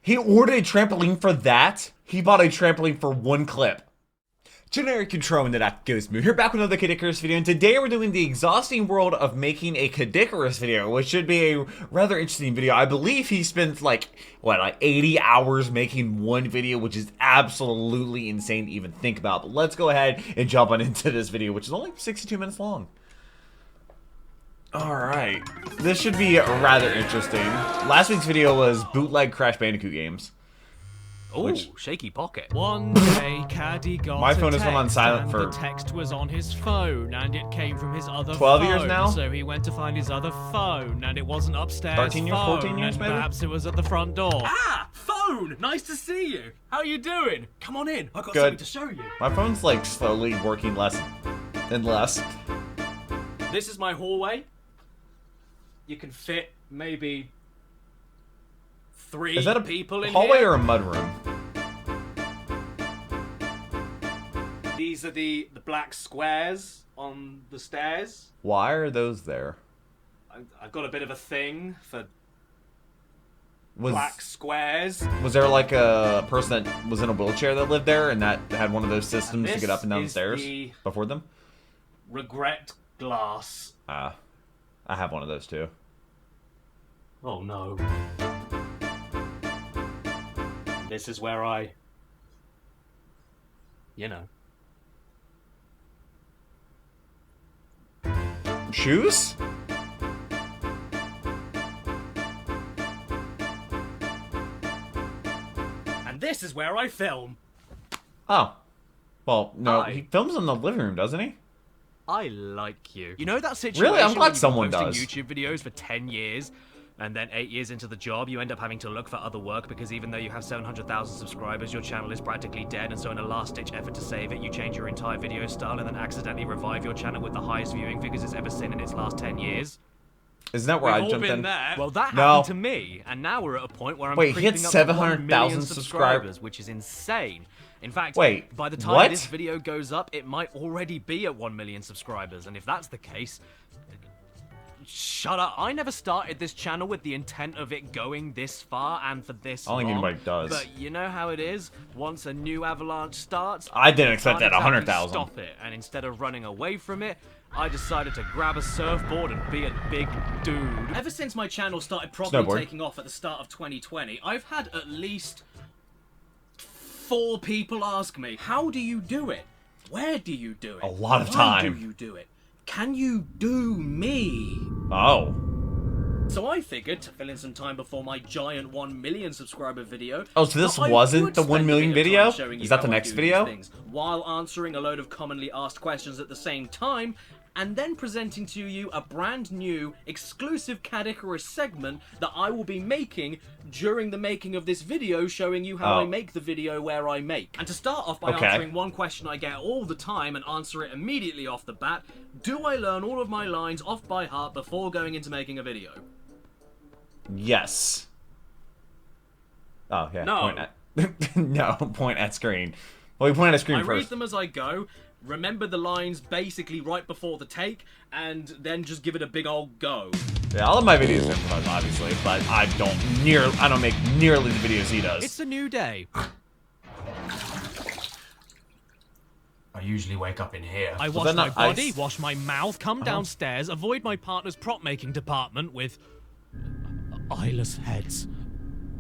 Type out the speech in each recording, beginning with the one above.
He ordered a trampoline for that? He bought a trampoline for one clip. Generic control and that goes smooth. Here back with another Caddicarus video, and today we're doing the exhausting world of making a Caddicarus video, which should be a rather interesting video. I believe he spends like 80 hours making one video, which is absolutely insane to even think about. But let's go ahead and jump on into this video, which is only 62 minutes long. Alright, this should be rather interesting. Last week's video was bootleg Crash Bandicoot games. Oh, shaky pocket. One day, Caddy got my phone a has been on text, silent and for the text was on his phone, and it came from his other 12 phone. years now? So he went to find his other phone, and it wasn't upstairs. 13 years, phone, 14 years, and maybe? perhaps it was at the front door. Ah, phone! Nice to see you. How you doing? Come on in. I've got something to show you. My phone's like slowly working less and less. This is my hallway. You can fit maybe 3 Is that a people in hallway here. or a mudroom? These are the black squares on the stairs. Why are those there? I've got a bit of a thing for Was black squares. was there like a person that was in a wheelchair that lived there and that had one of those systems to this get up and down the is stairs the before them? regret glass. I have one of those too. Oh no. This is where I, you know. Shoes? And this is where I film. Oh. Well, no, Hi. he films in the living room, doesn't he? I like you. You know that situation Really? I'm glad when you've been someone posting does. YouTube videos for 10 years, and then 8 years into the job, you end up having to look for other work because even though you have 700,000 subscribers, your channel is practically dead, and so in a last-ditch effort to save it, you change your entire video style and then accidentally revive your channel with the highest viewing figures it's ever seen in its last 10 years. Isn't that where We've I all jumped been in? there. Well, that No. happened to me, and now we're at a point where I'm Wait, he had creeping up to 1 700,000 million subscribers, which is insane. In fact, Wait, by the time what? this video goes up, it might already be at 1 million subscribers, and if that's the case, shut up. I never started this channel with the intent of it going this far and for this I don't think long, anybody does. But you know how it is? Once a new avalanche starts, I didn't you expect can't that, exactly 100,000. Stop it, and instead of running away from it, I decided to grab a surfboard and be a big dude. Ever since my channel started properly Snowboard. taking off at the start of 2020, I've had at least 4 people ask me, how do you do it? Where do you do it? A lot of Why time. do you do it? Can you do me? Oh. So I figured to fill in some time before my giant 1 million subscriber video. Oh, so this that I wasn't would the 1 spend a million bit of time video? showing you Is that the how I next do video? these things, while answering a load of commonly asked questions at the same time, and then presenting to you a brand new exclusive Caddicarus segment that I will be making during the making of this video, showing you how I make the video where I make. And to start off by answering one question I get all the time and answer it immediately off the bat, do I learn all of my lines off by heart before going into making a video? Yes. Oh, yeah. No. Point at no, point at screen. Well, we point at screen I read first. them as I go, remember the lines basically right before the take, and then just give it a big old go. Yeah, all of my videos are improvised, obviously, but I don't make nearly the videos he does. It's a new day. I usually wake up in here. I Was wash that my not body, ice? wash my mouth, come downstairs, avoid my partner's prop making department with eyeless heads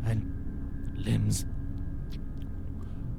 and limbs.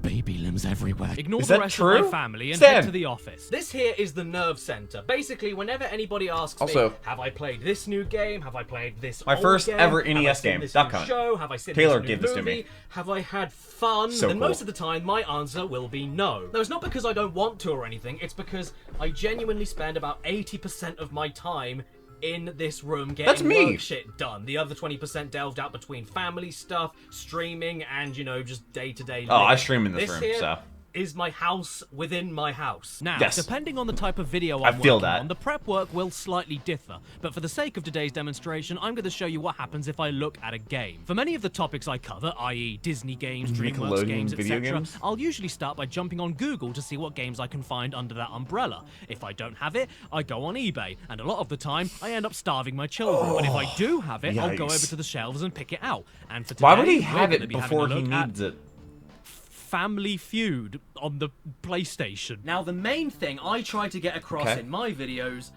Baby limbs everywhere. Ignore Is the that rest true? of my family and Stan. head to the office. This here is the nerve center. Basically, whenever anybody asks Also, me, have I played this new game? Have I played this my old first game? ever Have I NES seen game, this Duck new Hunt. show? Have I seen Taylor this new gave this to movie? me. Have I had fun? So then cool. most of the time, my answer will be no. No, it's not because I don't want to or anything. It's because I genuinely spend about 80% of my time in this room getting That's me. work shit done. The other 20% delved out between family stuff, streaming, and, you know, just day-to-day Oh, I living. stream in this room, here so. is my house within my house. Now, Yes. depending on the type of video I I'm feel working that. on, the prep work will slightly differ. But for the sake of today's demonstration, I'm going to show you what happens if I look at a game. For many of the topics I cover, i.e. Disney games, DreamWorks Nickelodeon games, video etc., games? I'll usually start by jumping on Google to see what games I can find under that umbrella. If I don't have it, I go on eBay, and a lot of the time, I end up starving my children. But if I do have it, I'll go Yikes. over to the shelves and pick it out. And for today, Why would he we're have gonna it be having before a he look at needs it? Family Feud on the PlayStation. Now, the main thing I try to get across Okay. in my videos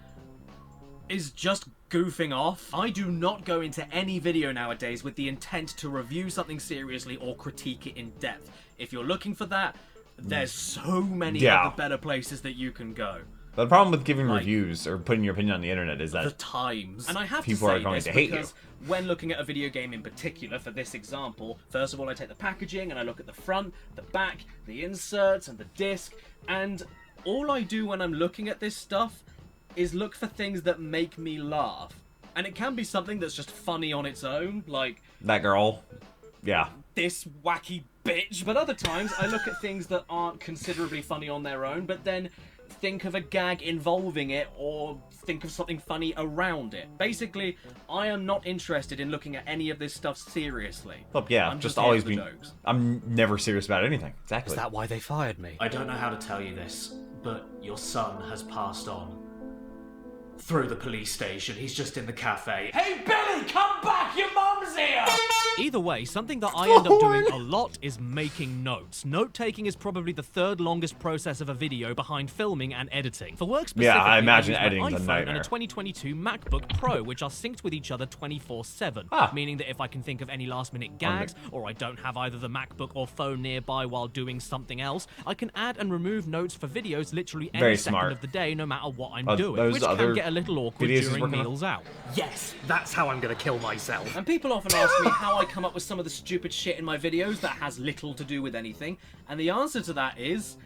is just goofing off. I do not go into any video nowadays with the intent to review something seriously or critique it in depth. If you're looking for that, there's so many other better places that you can go. The problem with giving Like- reviews or putting your opinion on the internet is The that times. And I have people to are say going this to hate because when looking at a video game in particular, for this example, first of all I take the packaging and I look at the front, the back, the inserts and the disc, and all I do when I'm looking at this stuff is look for things that make me laugh. And it can be something that's just funny on its own, like that girl, yeah. this wacky bitch, but other times I look at things that aren't considerably funny on their own, but then think of a gag involving it or think of something funny around it. Basically, I am not interested in looking at any of this stuff seriously. Well, yeah, I'm just here always for the be. jokes. I'm never serious about anything. Exactly. Is that why they fired me? I don't know how to tell you this, but your son has passed on. Through the police station, he's just in the cafe. Hey Billy, come back, your mum's here! Either way, something that I end up doing a lot is making notes. Note-taking is probably the third longest process of a video behind filming and editing. For work specifically, Yeah, I imagine use my editing's a iPhone nightmare. and a 2022 MacBook Pro, which are synced with each other 24/7. Ah. Meaning that if I can think of any last-minute gags, or I don't have either the MacBook or phone nearby while doing something else, I can add and remove notes for videos literally any Very second smart. of the day, no matter what I'm Are doing, those which other can get a little awkward videos he's during working on? meals out. Yes, that's how I'm gonna kill myself. And people often ask me how I come up with some of the stupid shit in my videos that has little to do with anything. And the answer to that is,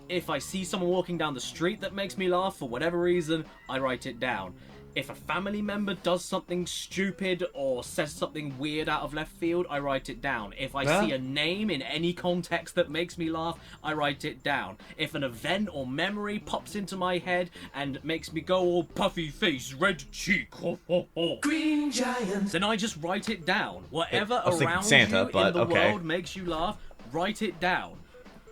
if I see someone walking down the street that makes me laugh for whatever reason, I write it down. If a family member does something stupid or says something weird out of left field, I write it down. If I Yeah. see a name in any context that makes me laugh, I write it down. If an event or memory pops into my head and makes me go all puffy face, red cheek, Green Giant. then I just write it down. Whatever I was thinking around Santa, you but in the okay. world makes you laugh, write it down.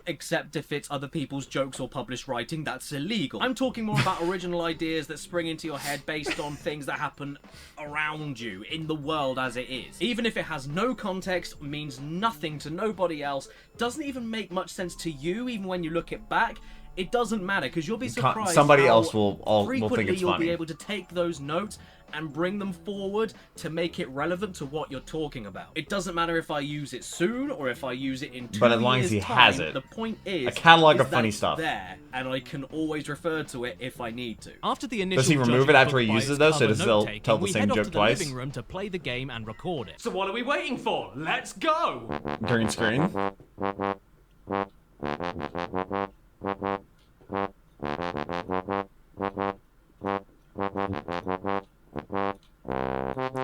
Except if it's other people's jokes or published writing, that's illegal. I'm talking more about original ideas that spring into your head based on things that happen around you, in the world as it is. Even if it has no context, means nothing to nobody else, doesn't even make much sense to you, even when you look it back, it doesn't matter, because you'll be surprised somebody how else will think frequently it's you'll funny. be able to take those notes and bring them forward to make it relevant to what you're talking about. It doesn't matter if I use it soon or if I use it in 2 But as long as years' he has time, it. the point is A catalog is of funny that it's stuff. there, and I can always refer to it if I need to. After the initial Does he remove judgment it after book he by uses its it, though, so cover does they'll note-taking, tell the we same head off joke to the twice? living room to play the game and record it. So what are we waiting for? Let's go! Green screen.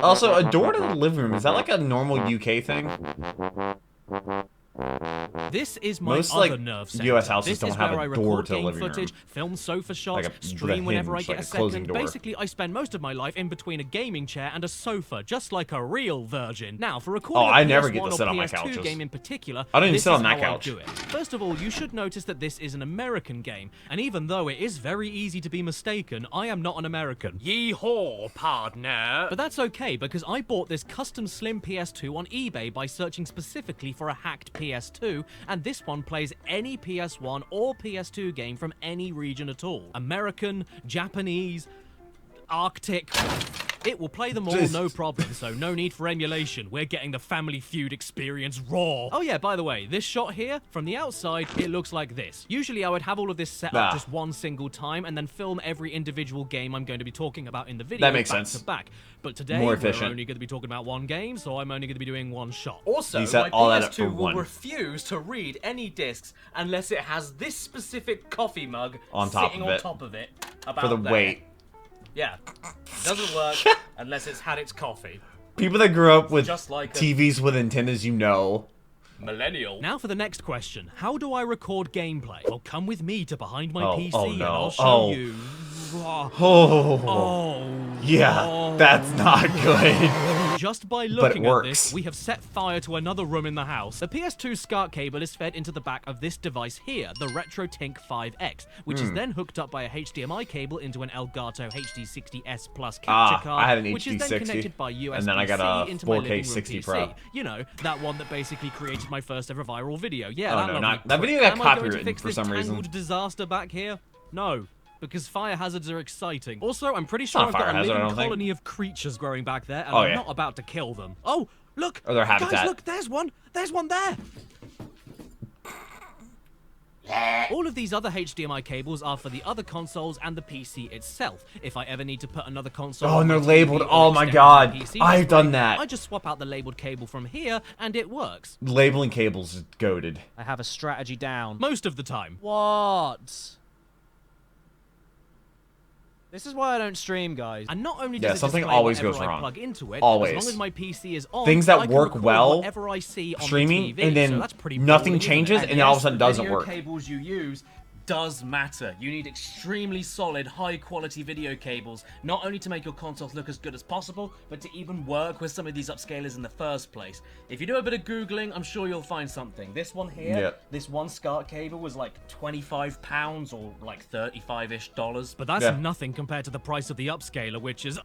Also, a door to the living room, is that like a normal UK thing? This is my Most, other like, nerve center. US houses This don't is have where a I door record to the game living room. footage, film sofa shots, Like a- with a stream whenever I hinge, get like a a closing second. door. Basically, I spend most of my life in between a gaming chair and a sofa, just like a real virgin. Now, for recording Oh, a I never PS1 get to or sit on my PS2 couches. game in particular, I don't even this sit on is that how I couch. do it. First of all, you should notice that this is an American game, and even though it is very easy to be mistaken, I am not an American. Yeehaw, partner. But that's okay, because I bought this custom slim PS2 on eBay by searching specifically for a hacked PS2, and this one plays any PS1 or PS2 game from any region at all. American, Japanese, Arctic. It will play them all, Just- no problem, so no need for emulation. We're getting the Family Feud experience raw. Oh yeah, by the way, this shot here, from the outside, it looks like this. Usually I would have all of this set up Ah. just one single time and then film every individual game I'm going to be talking about in the video That makes back sense. to back. But today, More we're efficient. only going to be talking about one game, so I'm only going to be doing one shot. Also, You set my all that up PS2 for will one. refuse to read any discs unless it has this specific coffee mug On top sitting of on it. top of it. About For the there. weight. Yeah. Doesn't work unless it's had its coffee. People that grew up with Just like a- TVs with antennas, you know. Millennial. Now for the next question. How do I record gameplay? Well, come with me to behind my PC and no. I'll show you. Yeah, that's not good. Just by looking at works. this, we have set fire to another room in the house. The PS2 SCART cable is fed into the back of this device here, the RetroTink 5X, which is then hooked up by a HDMI cable into an Elgato HD60S Plus capture card, I had an which is then HD60, connected by USB-C and then I got a into my 4K living room 60 PC. Pro. You know, that one that basically created my first ever viral video. Yeah, Oh, that no, lovely that video prick. got Am I going to copywritten fix for this some reason. tangled disaster back here? No. Because fire hazards are exciting. Also, I'm pretty sure not I've a fire got a hazard, I living don't think. colony of creatures growing back there, and Oh, I'm yeah. not about to kill them. Oh, look! Or their habitat. Guys, look, there's one! There's one there! All of these other HDMI cables are for the other consoles and the PC itself. If I ever need to put another console Oh, on and they're my TV labeled. or Oh my extend God. my PC I've done display, that. I just swap out the labeled cable from here, and it works. Labeling cables is goated. I have a strategy down. Most of the time. What? This is why I don't stream, guys. And not only does it something display always whatever goes I wrong. plug into it, Always. as long as my PC is on, Things that I can work record well, whatever I see on streaming, the TV, and then so that's pretty nothing ballsy, isn't changes, it? and then all of a sudden the doesn't video work. cables you use does matter. You need extremely solid, high-quality video cables, not only to make your consoles look as good as possible, but to even work with some of these upscalers in the first place. If you do a bit of Googling, I'm sure you'll find something. This one here, Yeah. this one SCART cable was like £25 or like 35-ish dollars. But that's Yeah. nothing compared to the price of the upscaler, which is...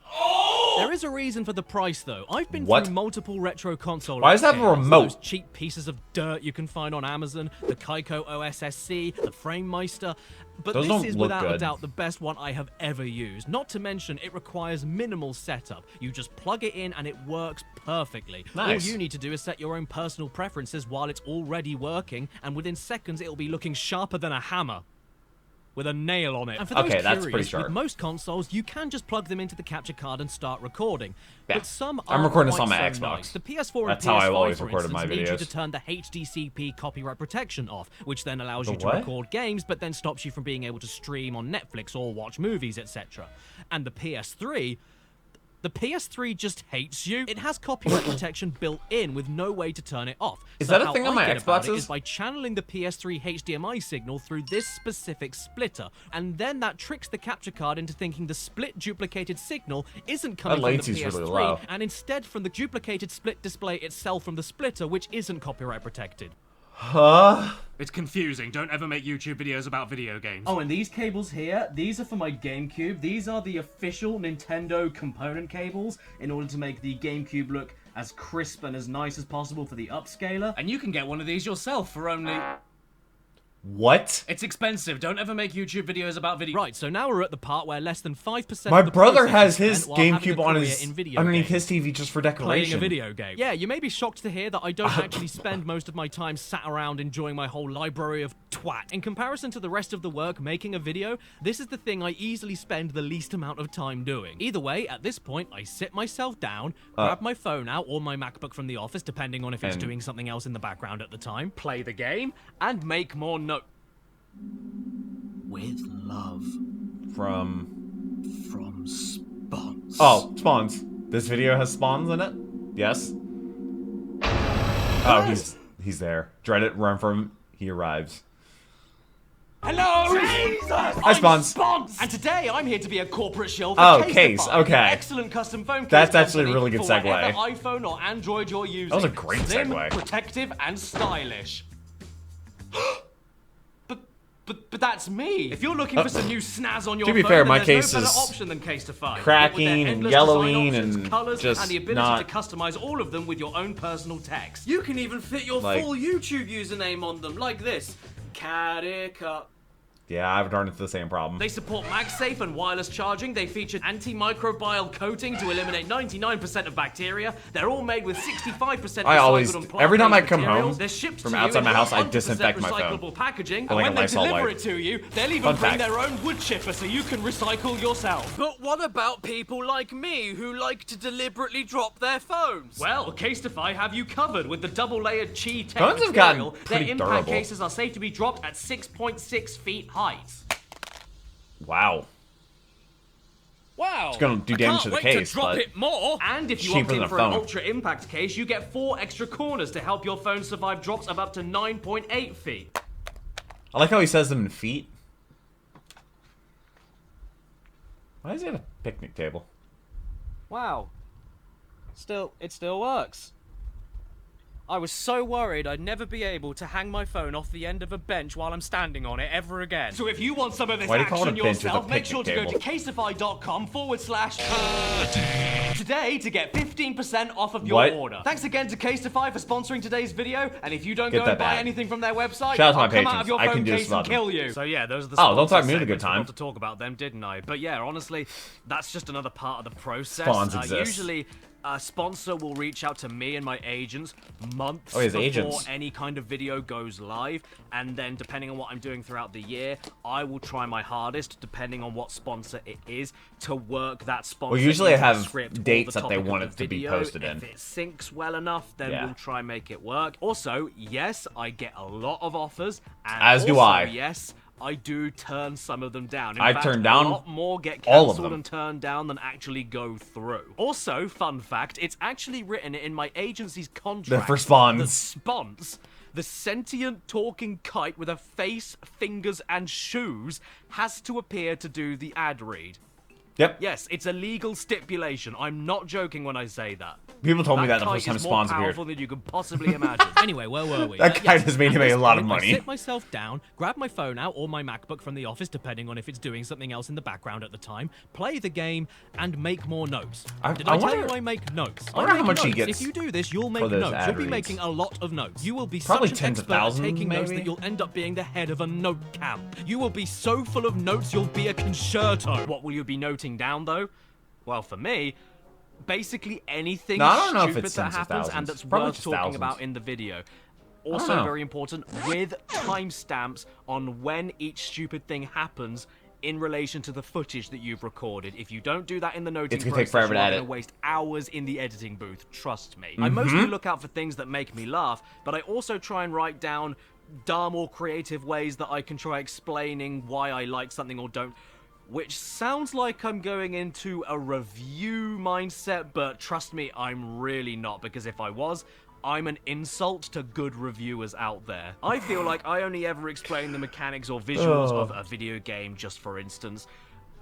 There is a reason for the price, though. I've been What? through multiple retro console Why does that have a upscalers, remote? those cheap pieces of dirt you can find on Amazon, the Kaiko OSSC, the FrameMeister, but Those this don't is look without a good. doubt the best one I have ever used. Not to mention, it requires minimal setup. You just plug it in and it works perfectly. Nice. All you need to do is set your own personal preferences while it's already working, and within seconds it'll be looking sharper than a hammer. With a nail on it. And for those Okay, that's curious, pretty sharp. with most consoles, you can just plug them into the capture card and start recording. Yeah. But some I'm aren't recording this quite on my so Xbox. nice. The PS4 That's and how PS5, I've always for recorded instance, my need you videos. to turn the HDCP copyright protection off, which then allows The you to what? record games, but then stops you from being able to stream on Netflix or watch movies, etc. And the PS3... The PS3 just hates you. It has copyright protection built in with no way to turn it off. Is So that a how thing on I my get about it Xboxes? is by channeling the PS3 HDMI signal through this specific splitter, and then that tricks the capture card into thinking the split duplicated signal isn't coming from the latency's PS3, really low. and instead from the duplicated split display itself from the splitter, which isn't copyright protected. Huh? It's confusing. Don't ever make YouTube videos about video games. Oh, and these cables here, these are for my GameCube. These are the official Nintendo component cables in order to make the GameCube look as crisp and as nice as possible for the upscaler. And you can get one of these yourself for only... What? It's expensive. Don't ever make YouTube videos about video... Right, so now we're at the part where less than 5% My of the brother process has is his spent while having a GameCube on career his in video underneath games. his TV just for Playing decoration. a video game. Yeah, you may be shocked to hear that I don't actually spend most of my time sat around enjoying my whole library of twat. In comparison to the rest of the work making a video, this is the thing I easily spend the least amount of time doing. Either way, at this point, I sit myself down, grab my phone out or my MacBook from the office, depending on if it's And- doing something else in the background at the time, play the game, and make more notes. With love From... Spons. Oh, spawns. This video has spawns in it? Yes? Oh, he's there. Dread it, run from him. He arrives. Hello! Jesus! Hi, Spawns. And today I'm here to be a corporate shill for Oh, Caddicarus, Case, okay. an excellent custom phone case That's actually a company really good for segue. whatever iPhone or Android you're using. That was a great Slim, segue. protective, and stylish. But that's me. If you're looking for some new snaz on your To be phone, fair, then my there's case no better is option than Casetify. cracking With their and endless yellowing design options, and colors, just and the ability not- to customize all of them with your own personal text. You can even fit your Like- full YouTube username on them, like this. Caddicarus. Yeah, I've run into the same problem. They support MagSafe and wireless charging. They feature antimicrobial coating to eliminate 99% of bacteria. They're all made with 65% I always- recycled and every time I plant-based come materials. home They're shipped from to outside you my in house, I 100% disinfect my phone. recyclable packaging. With And like when a they Lysol deliver wipe. it to you, they'll even Fun bring fact. their own wood chipper so you can recycle yourself. But what about people like me who like to deliberately drop their phones? Well, Casetify have you covered with the double-layered Chi Tech Phones have gotten material. pretty Their impact durable. cases are safe to be dropped at 6.6 feet height. Wow. Wow. It's gonna do damage to the case, drop but it more. And if you cheaper opt than in a for an phone. ultra impact case, you get 4 extra corners to help your phone survive drops of up to 9.8 feet. I like how he says them in feet. Why does he have a picnic table? Wow. It still works. I was so worried I'd never be able to hang my phone off the end of a bench while I'm standing on it ever again. So if you want some of this Why do you call it a action bench with a yourself, make sure picnic to go table? to casetify.com/today to get 15% off of your What? order. Thanks again to Casetify for sponsoring today's video, and if you don't Get go that and buy back. anything from their website, Shout out to my I'll come out patrons. of your I phone can do this case and without them. kill you. So yeah, those are the Oh, don't talk sponsor me into a good segments. I time. forgot to talk about them, didn't I? But yeah, honestly, that's just another part of the process. Spawns exist. Usually, a sponsor will reach out to me and my agents months Oh, his before agents. any kind of video goes live, and then depending on what I'm doing throughout the year, I will try my hardest, depending on what sponsor it is, to work that sponsor. Well, usually I into the have script or dates the that they topic of want the it to be video. posted in. If it syncs well enough, then Yeah. we'll try and make it work. Also, yes, I get a lot of offers, and As do also, I. yes, I do turn some of them down. In I fact, turn down a lot more get all of cancelled them. and turned down than actually go through. Also, fun fact, it's actually written in my agency's contract for spawns. that spons, the sentient talking kite with a face, fingers, and shoes, has to appear to do the ad read. Yep. Yes, it's a legal stipulation. I'm not joking when I say that. People told me that the kite first time is more spawns powerful appeared. than you could possibly imagine. Anyway, where were we? That guy just made him a lot of I money. sit myself down, grab my phone out or my MacBook from the office, depending on if it's doing something else in the background at the time, play the game, and make more notes. Did I tell you I make notes? I wonder make how much he notes. gets If you do this, you'll for make those notes. ad You'll be reads. making a lot of notes. You will be Probably such an tens of expert at thousands, taking notes maybe? that you'll end up being the head of a note camp. You will be so full of notes, you'll be a concerto. What will you be noting down, though? Well, for me, basically anything No, I don't know if stupid it's that tens of happens and thousands. that's Probably worth just talking thousands. about in the video. don't Also know. very important, with timestamps on when each stupid thing happens in relation to the footage that you've recorded. If you don't do that in the noting It's gonna take process, forever to you're edit. going to waste hours in the editing booth, trust me. I mostly look out for things that make me laugh, but I also try and write down dumb or creative ways that I can try explaining why I like something or don't. Which sounds like I'm going into a review mindset, but trust me, I'm really not, because if I was, I'm an insult to good reviewers out there. I feel like I only ever explain the mechanics or visuals of a video game, just for instance,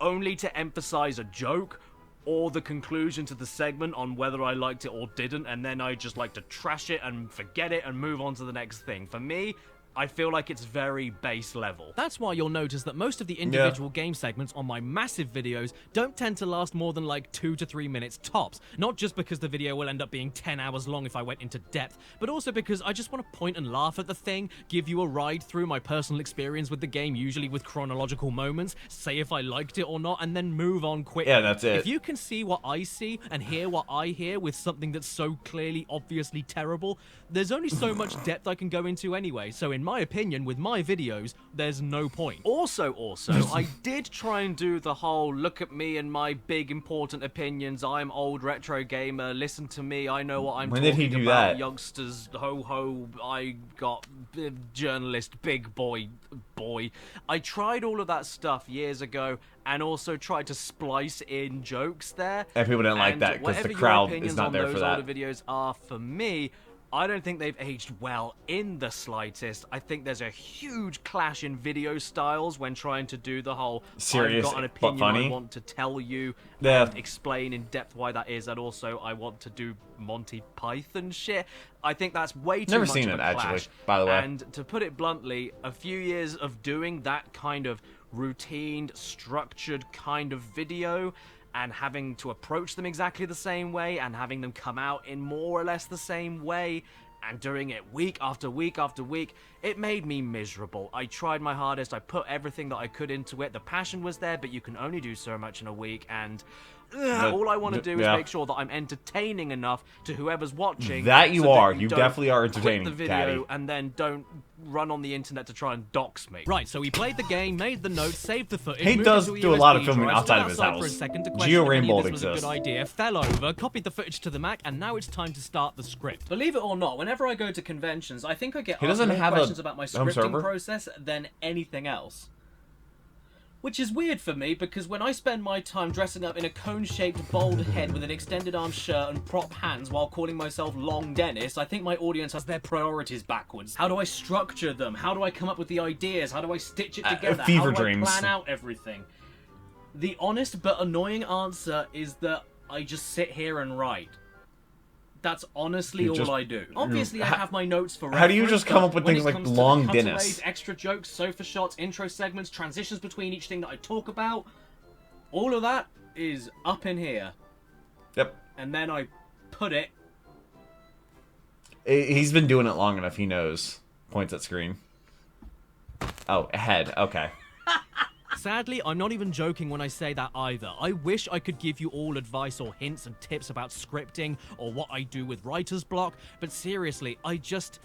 only to emphasize a joke or the conclusion to the segment on whether I liked it or didn't, and then I just like to trash it and forget it and move on to the next thing. For me, I feel like it's very base level. That's why you'll notice that most of the individual game segments on my massive videos don't tend to last more than like 2 to 3 minutes tops. Not just because the video will end up being 10 hours long if I went into depth, but also because I just want to point and laugh at the thing, give you a ride through my personal experience with the game, usually with chronological moments, say if I liked it or not, and then move on quickly. Yeah, that's it. If you can see what I see and hear what I hear with something that's so clearly, obviously terrible, there's only so much depth I can go into anyway, so in my opinion, with my videos, there's no point. Also, I did try and do the whole look at me and my big important opinions, I'm old retro gamer, listen to me, I know what I'm When talking did he do about, that? youngsters, ho ho, I got journalist, big boy. I tried all of that stuff years ago and also tried to splice in jokes there. And people didn't like And that because the whatever your crowd opinions is not on there those for that. older videos are, for me, I don't think they've aged well in the slightest. I think there's a huge clash in video styles when trying to do the whole Serious I've got an but opinion funny. I want to tell you Yeah. and explain in depth why that is, and also I want to do Monty Python shit. I think that's way too Never much seen of it, a actually, clash. by the way. And to put it bluntly, a few years of doing that kind of routine, structured kind of video and having to approach them exactly the same way and having them come out in more or less the same way and doing it week after week after week, it made me miserable. I tried my hardest, I put everything that I could into it, the passion was there, but you can only do so much in a week, and all I want to do is make sure that I'm entertaining enough to whoever's watching. That you so are. that You don't definitely are quit entertaining, the video Caddy. and then don't run on the internet to try and dox me. Right, so we played the game, made the notes, saved the footage. He moved does it to do a lot of USB filming drive, outside stood of his outside house. for a second to Geo question if any Rainbow of this was a exists. good idea, fell over, copied the footage to the Mac, and now it's time to start the script. Believe it or not, whenever I go to conventions, I think I get He asked doesn't more have a questions about my home scripting server? process than anything else. Which is weird for me, because when I spend my time dressing up in a cone-shaped bald head with an extended arm shirt and prop hands while calling myself Long Dennis, I think my audience has their priorities backwards. How do I structure them? How do I come up with the ideas? How do I stitch it together? Fever How do dreams. I plan out everything? The honest but annoying answer is that I just sit here and write. That's honestly all I do. Obviously, I have my notes for reference. How do you just come up with when things it like comes to Long the Dennis? cutaways, extra jokes, sofa shots, intro segments, transitions between each thing that I talk about, all of that is up in here. Yep. And then I put it. He's been doing it long enough. He knows. Points at screen. Oh, head. Okay. Sadly, I'm not even joking when I say that either. I wish I could give you all advice or hints and tips about scripting or what I do with writer's block, but seriously, I just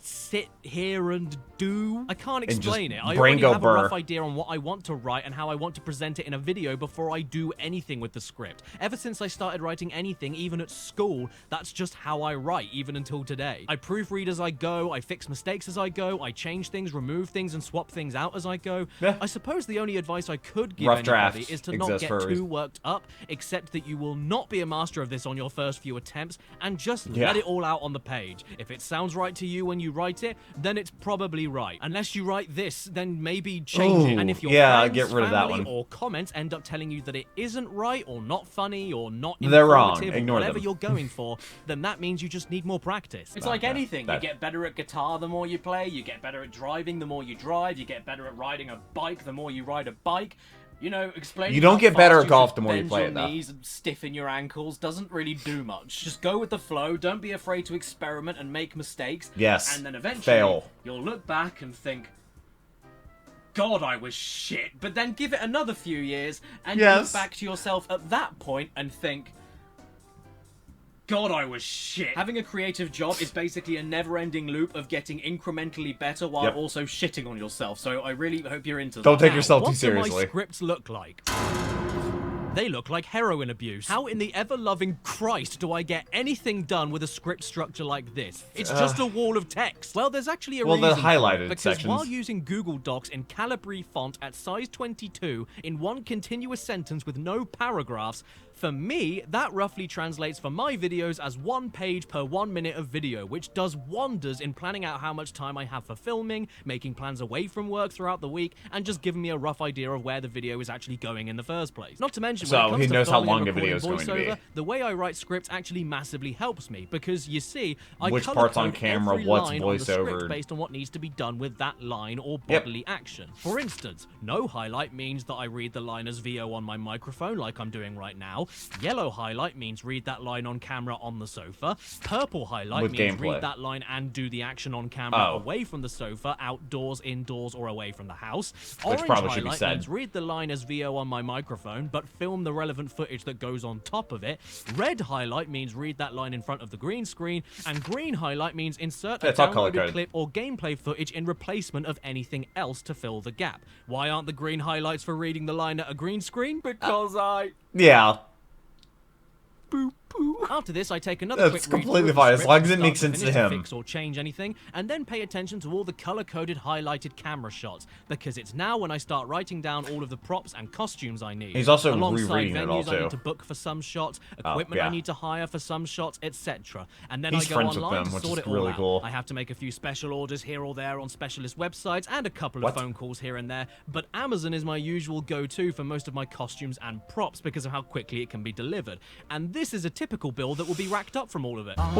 sit here and do. I can't explain it. I already have a rough idea on what I want to write and how I want to present it in a video before I do anything with the script. Ever since I started writing anything, even at school, that's just how I write, even until today. I proofread as I go, I fix mistakes as I go, I change things, remove things, and swap things out as I go. Yeah. I suppose the only advice I could give Rough anybody draft is to not exists get for a too reason. worked up, except that you will not be a master of this on your first few attempts, and just Yeah. let it all out on the page. If it sounds right to you when you write it, then it's probably right. Unless you write this, then maybe change it. Ooh, And if your yeah, friends, get rid of that family, one. or comments end up telling you that it isn't right, or not funny, or not They're wrong. informative, or Ignore whatever them. you're going for, then that means you just need more practice. It's like Okay. anything. You That- get better at guitar the more you play, you get better at driving the more you drive, you get better at riding a bike the more you ride a bike. You know, explaining You don't how get better fast at golf should the more you bend play your it, though. knees and stiffen your ankles doesn't really do much. Just go with the flow, don't be afraid to experiment and make mistakes. Yes. And then eventually, Fail. you'll look back and think, God, I was shit. But then give it another few years, and you look Yes. back to yourself at that point and think, God, I was shit. Having a creative job is basically a never-ending loop of getting incrementally better while Yep. also shitting on yourself. So I really hope you're into that. Don't take Now, yourself too what do my seriously. scripts look like? They look like heroin abuse. How in the ever-loving Christ do I get anything done with a script structure like this? It's just a wall of text. Well, there's actually a reason the for it, highlighted because sections. while using Google Docs in Calibri font at size 22 in one continuous sentence with no paragraphs, for me, that roughly translates for my videos as 1 page per 1 minute of video, which does wonders in planning out how much time I have for filming, making plans away from work throughout the week, and just giving me a rough idea of where the video is actually going in the first place. Not to mention, when So it comes he to knows how filming and long a video recording is going to be. voiceover, the way I write scripts actually massively helps me, because you see, I Which color part's on code camera, every what's line on the script voiceovered. based on what needs to be done with that line or Yep. bodily action. For instance, no highlight means that I read the line as VO on my microphone like I'm doing right now. Yellow highlight means read that line on camera on the sofa. Purple highlight With means gameplay. read that line and do the action on camera Oh. away from the sofa, outdoors, indoors, or away from the house. Which Orange probably should be highlight said. means read the line as VO on my microphone, but film the relevant footage that goes on top of it. Red highlight means read that line in front of the green screen, and green highlight means insert a It's all color downloaded coded. clip or gameplay footage in replacement of anything else to fill the gap. Why aren't the green highlights for reading the line at a green screen? Because Yeah. After this, I take another That's quick read completely through of the fine, as script long from as it start makes to sense to finish him. Fix or change anything, and then pay attention to all the color-coded highlighted camera shots, because it's now when I start writing down all of the props and costumes I need. He's also alongside rereading it all, venues I too. need to book for some shots, Oh, equipment I yeah. need to hire for some shots, etc. And then He's I go friends with online them, to which sort is it all really out. cool. I have to make a few special orders here or there on specialist websites and a couple of What? phone calls here and there, but Amazon is my usual go-to for most of my costumes and props because of how quickly it can be delivered. And this is a typical bill that will be racked up from all of it. I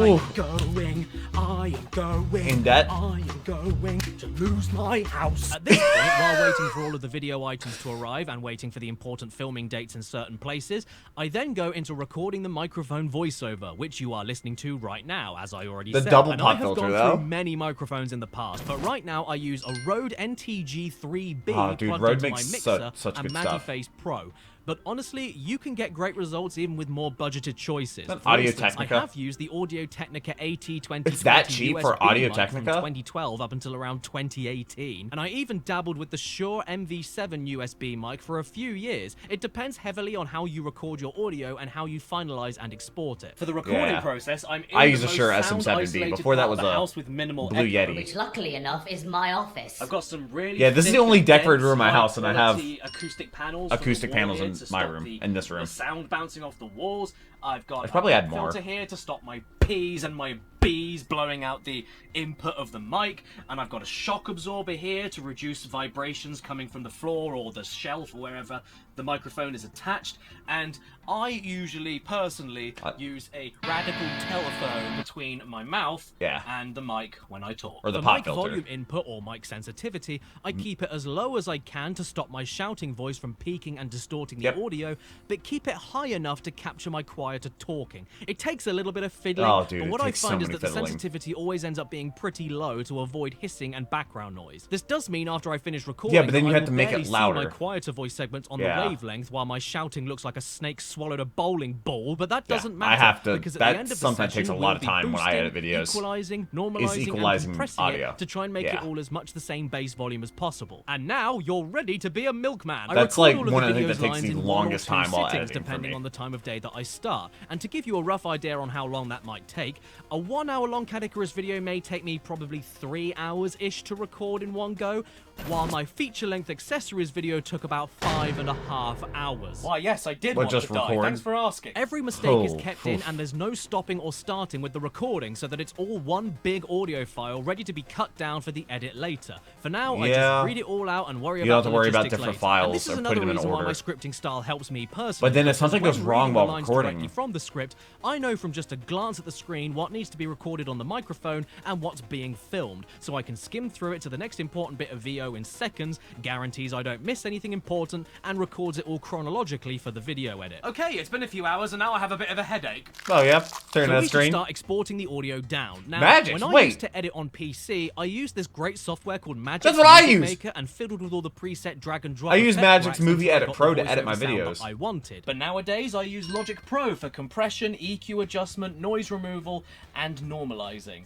am going In debt? I am going to lose my house. At this point, while waiting for all of the video items to arrive and waiting for the important filming dates in certain places, I then go into recording the microphone voiceover, which you are listening to right now, as I already The said. double And pop I have filter, gone though. through many microphones in the past, but right now I use a Rode NTG3B Oh, dude, plugged Rode into makes my mixer such and good stuff. Magniface Pro. But honestly, you can get great results even with more budgeted choices. An For Audio instance, Technica? I have used the Audio Technica AT2020 It's that cheap for USB Audio mic Technica? from 2012 up until around 2018. And I even dabbled with the Shure MV7 USB mic for a few years. It depends heavily on how you record your audio and how you finalize and export it. For the recording process, I'm in I the use a most Shure sound SM7B. isolated Before that part was of the a house with minimal Blue echo. Yeti. Which luckily enough is my office. I've got some really Yeah, this is the thick only and decorated dense, room in my house, and I have high-quality acoustic panels, acoustic panels in to my stop room, the, in this room. The sound bouncing off the walls. I've got I should probably a add more. filter here to stop my P's and my B's blowing out the input of the mic, and I've got a shock absorber here to reduce vibrations coming from the floor or the shelf or wherever the microphone is attached. And I usually, personally, use a radical telephone between my mouth and the mic when I talk. Or the For pop mic filter. volume input or mic sensitivity, I keep it as low as I can to stop my shouting voice from peaking and distorting the audio, but keep it high enough to capture my quieter talking. It takes a little bit of fiddling, Oh, dude, but it what I takes so find is many that the fiddling. sensitivity always ends up being pretty low to avoid hissing and background noise. This does mean after I finish recording, Yeah, but then that you I have to will make it barely see louder. my quieter voice segments on Yeah. the wavelength, while my shouting looks like a snake swallowed a bowling ball. But that doesn't I matter. have to- because at that the end of the sometimes takes session, a lot we'll of be time when I edit boosting, videos. equalizing, normalizing, equalizing and compressing audio. it to try and make it Yeah. all as much the same bass volume as possible. And now you're ready to be a milkman. I That's record like all of one the of the things video's that takes lines the in longest 1 or 2 time while sittings, editing for depending me. on the time of day that I start. And to give you a rough idea on how long that might take, a 1 hour long Caddicarus video may take me probably 3 hours-ish to record in one go, while my feature-length accessories video took about 5.5 hours. Why, yes, I did What, want just to die. record? Thanks for asking. Every mistake is Oh, kept in, and there's no stopping or starting with the recording, so that it's all one big audio file ready to be cut down for the edit later. For now, I Yeah. just read it all out and worry You about don't have to the worry about logistics different later. files And this or is putting another them in reason why order. my scripting style helps me personally. But then if something because goes when wrong reading while the lines recording- directly from the script, I know from just a glance at the screen what needs to be recorded on the microphone and what's being filmed, so I can skim through it to the next important bit of VO in seconds, guarantees I don't miss anything important, and records it all chronologically for the video edit. Okay, it's been a few hours and now I have a bit of a headache. Oh, yeah. Turn So that we should screen. start exporting the audio down. Now, Magix, when I wait. used to edit on PC, I used this great software called Magix That's what I Music use. Maker and fiddled with all the preset drag and drop. I use effect Magix racks Movie until I Edit got Pro the to edit my voiceover sound that videos. I wanted. But nowadays, I use Logic Pro for compression, EQ adjustment, noise removal, and normalizing.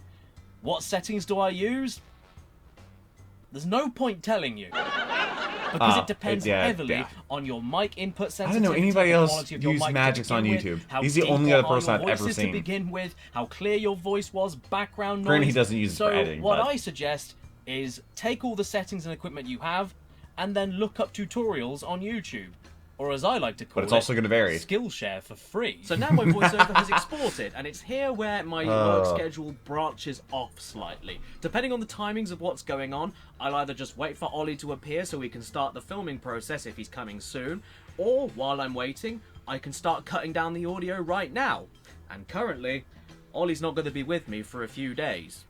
What settings do I use? There's no point telling you. Because it depends heavily on your mic input sensitivity, know anybody the else quality of your use mic to Magix on begin with, YouTube. how He's the deep only or other high person your I've ever voice is seen. to begin with, how clear your voice was, background noise. Granted, he doesn't use it so for editing, what but- I suggest is take all the settings and equipment you have, and then look up tutorials on YouTube. Or as I like to call But it's also it, gonna vary. Skillshare for free. So now my voiceover has exported, and it's here where my work schedule branches off slightly. Depending on the timings of what's going on, I'll either just wait for Ollie to appear so we can start the filming process if he's coming soon, or while I'm waiting, I can start cutting down the audio right now. And currently, Ollie's not going to be with me for a few days.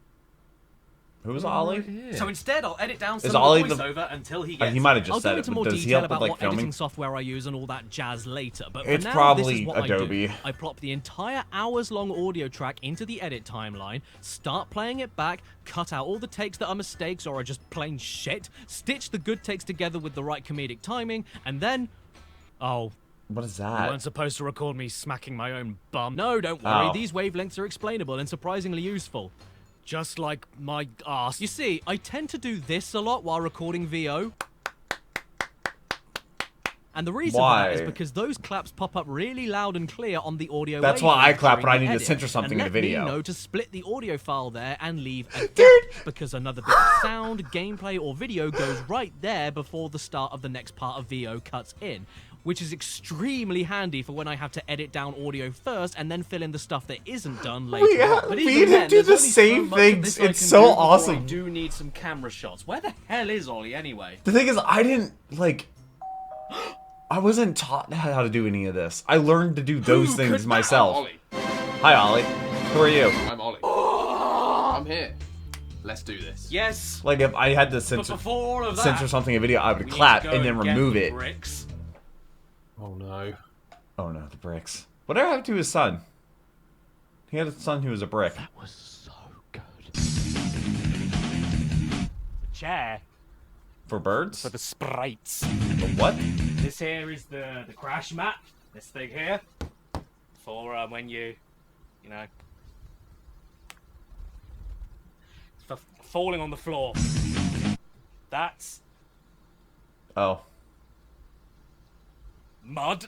Who's Ollie? So instead, I'll edit down some Is of Ollie the the- voiceover until he gets He might have just I'll said go it, into but more does he detail help with, about like, what filming? editing software I use and all that jazz later. But for It's now, probably this is what Adobe. I do. I plop the entire hours-long audio track into the edit timeline, start playing it back, cut out all the takes that are mistakes or are just plain shit, stitch the good takes together with the right comedic timing, and then... Oh, What is you that? weren't supposed to record me smacking my own bum. No, don't worry. Oh. These wavelengths are explainable and surprisingly useful. Just like my ass. You see, I tend to do this a lot while recording VO. And the reason for that is Why? because those claps pop up really loud and clear on the audio That's why I wavelength clap during when I the need to edit. censor something and in a video. Let me know to split the audio file there and leave a gap, Dude. because another bit of sound, gameplay, or video goes right there before the start of the next part of VO cuts in, which is extremely handy for when I have to edit down audio first and then fill in the stuff that isn't done later on. But me even and him then, do there's the only so same much of things. this I It's can so do before awesome. I do need some camera shots. Where the hell is Ollie anyway? The thing is, I didn't, like... I wasn't taught how to do any of this. I learned to do those Who things could- myself. Ollie. Hi, Ollie. Who are you? I'm Ollie. I'm here. Let's do this. Yes, Like, if I had to but censor, before all of that, censor something in a video, I would we need to clap go and then get remove the it. bricks. Oh no. Oh no, the bricks. Whatever happened to his son? He had a son who was a brick. That was so good. Chair For birds? for the sprites. The what? This here is the crash mat. This thing here for when you know, for falling on the floor. That's Oh. mud.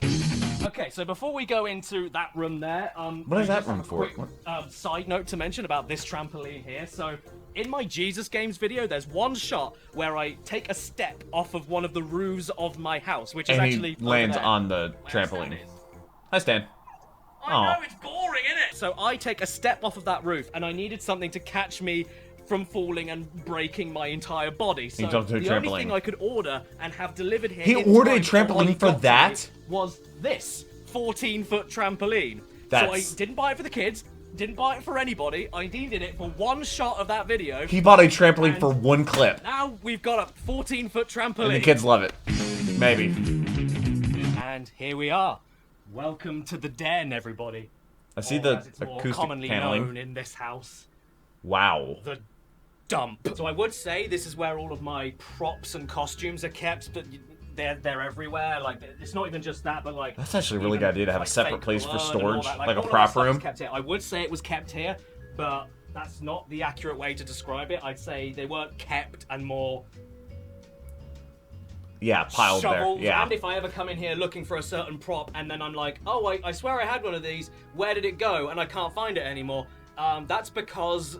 Okay, so before we go into that room there, What is I that just have room a for? quick, side note to mention about this trampoline here. So, in my Jesus Games video, there's one shot where I take a step off of one of the roofs of my house, which is And actually he lands over there. on the trampoline. Hi, Stan. I know, it's boring, isn't it? So I take a step off of that roof, and I needed something to catch me from falling and breaking my entire body. So jumped to a the only trampoline. thing I could order and have delivered here He in ordered a time before trampoline he for got to that? me was this 14-foot trampoline. That's- So I didn't buy it for the kids, didn't buy it for anybody. I needed it for one shot of that video. He bought a trampoline And for one clip. Now we've got a 14-foot trampoline. And the kids love it. Maybe. And here we are. Welcome to the den, everybody. I see Or the as it's more acoustic commonly paneling. known in this house. Wow. The dump. So I would say this is where all of my props and costumes are kept, but they're everywhere. Like, it's not even just that, but like That's actually a really even, good idea to have a like, separate fake place for blood and storage, all that. like a all of prop that stuff is room. kept here. I would say it was kept here, but that's not the accurate way to describe it. I'd say they weren't kept and more Yeah, piled there. shoveled. Yeah. And if I ever come in here looking for a certain prop and then I'm like, oh, I swear I had one of these, where did it go? And I can't find it anymore. That's because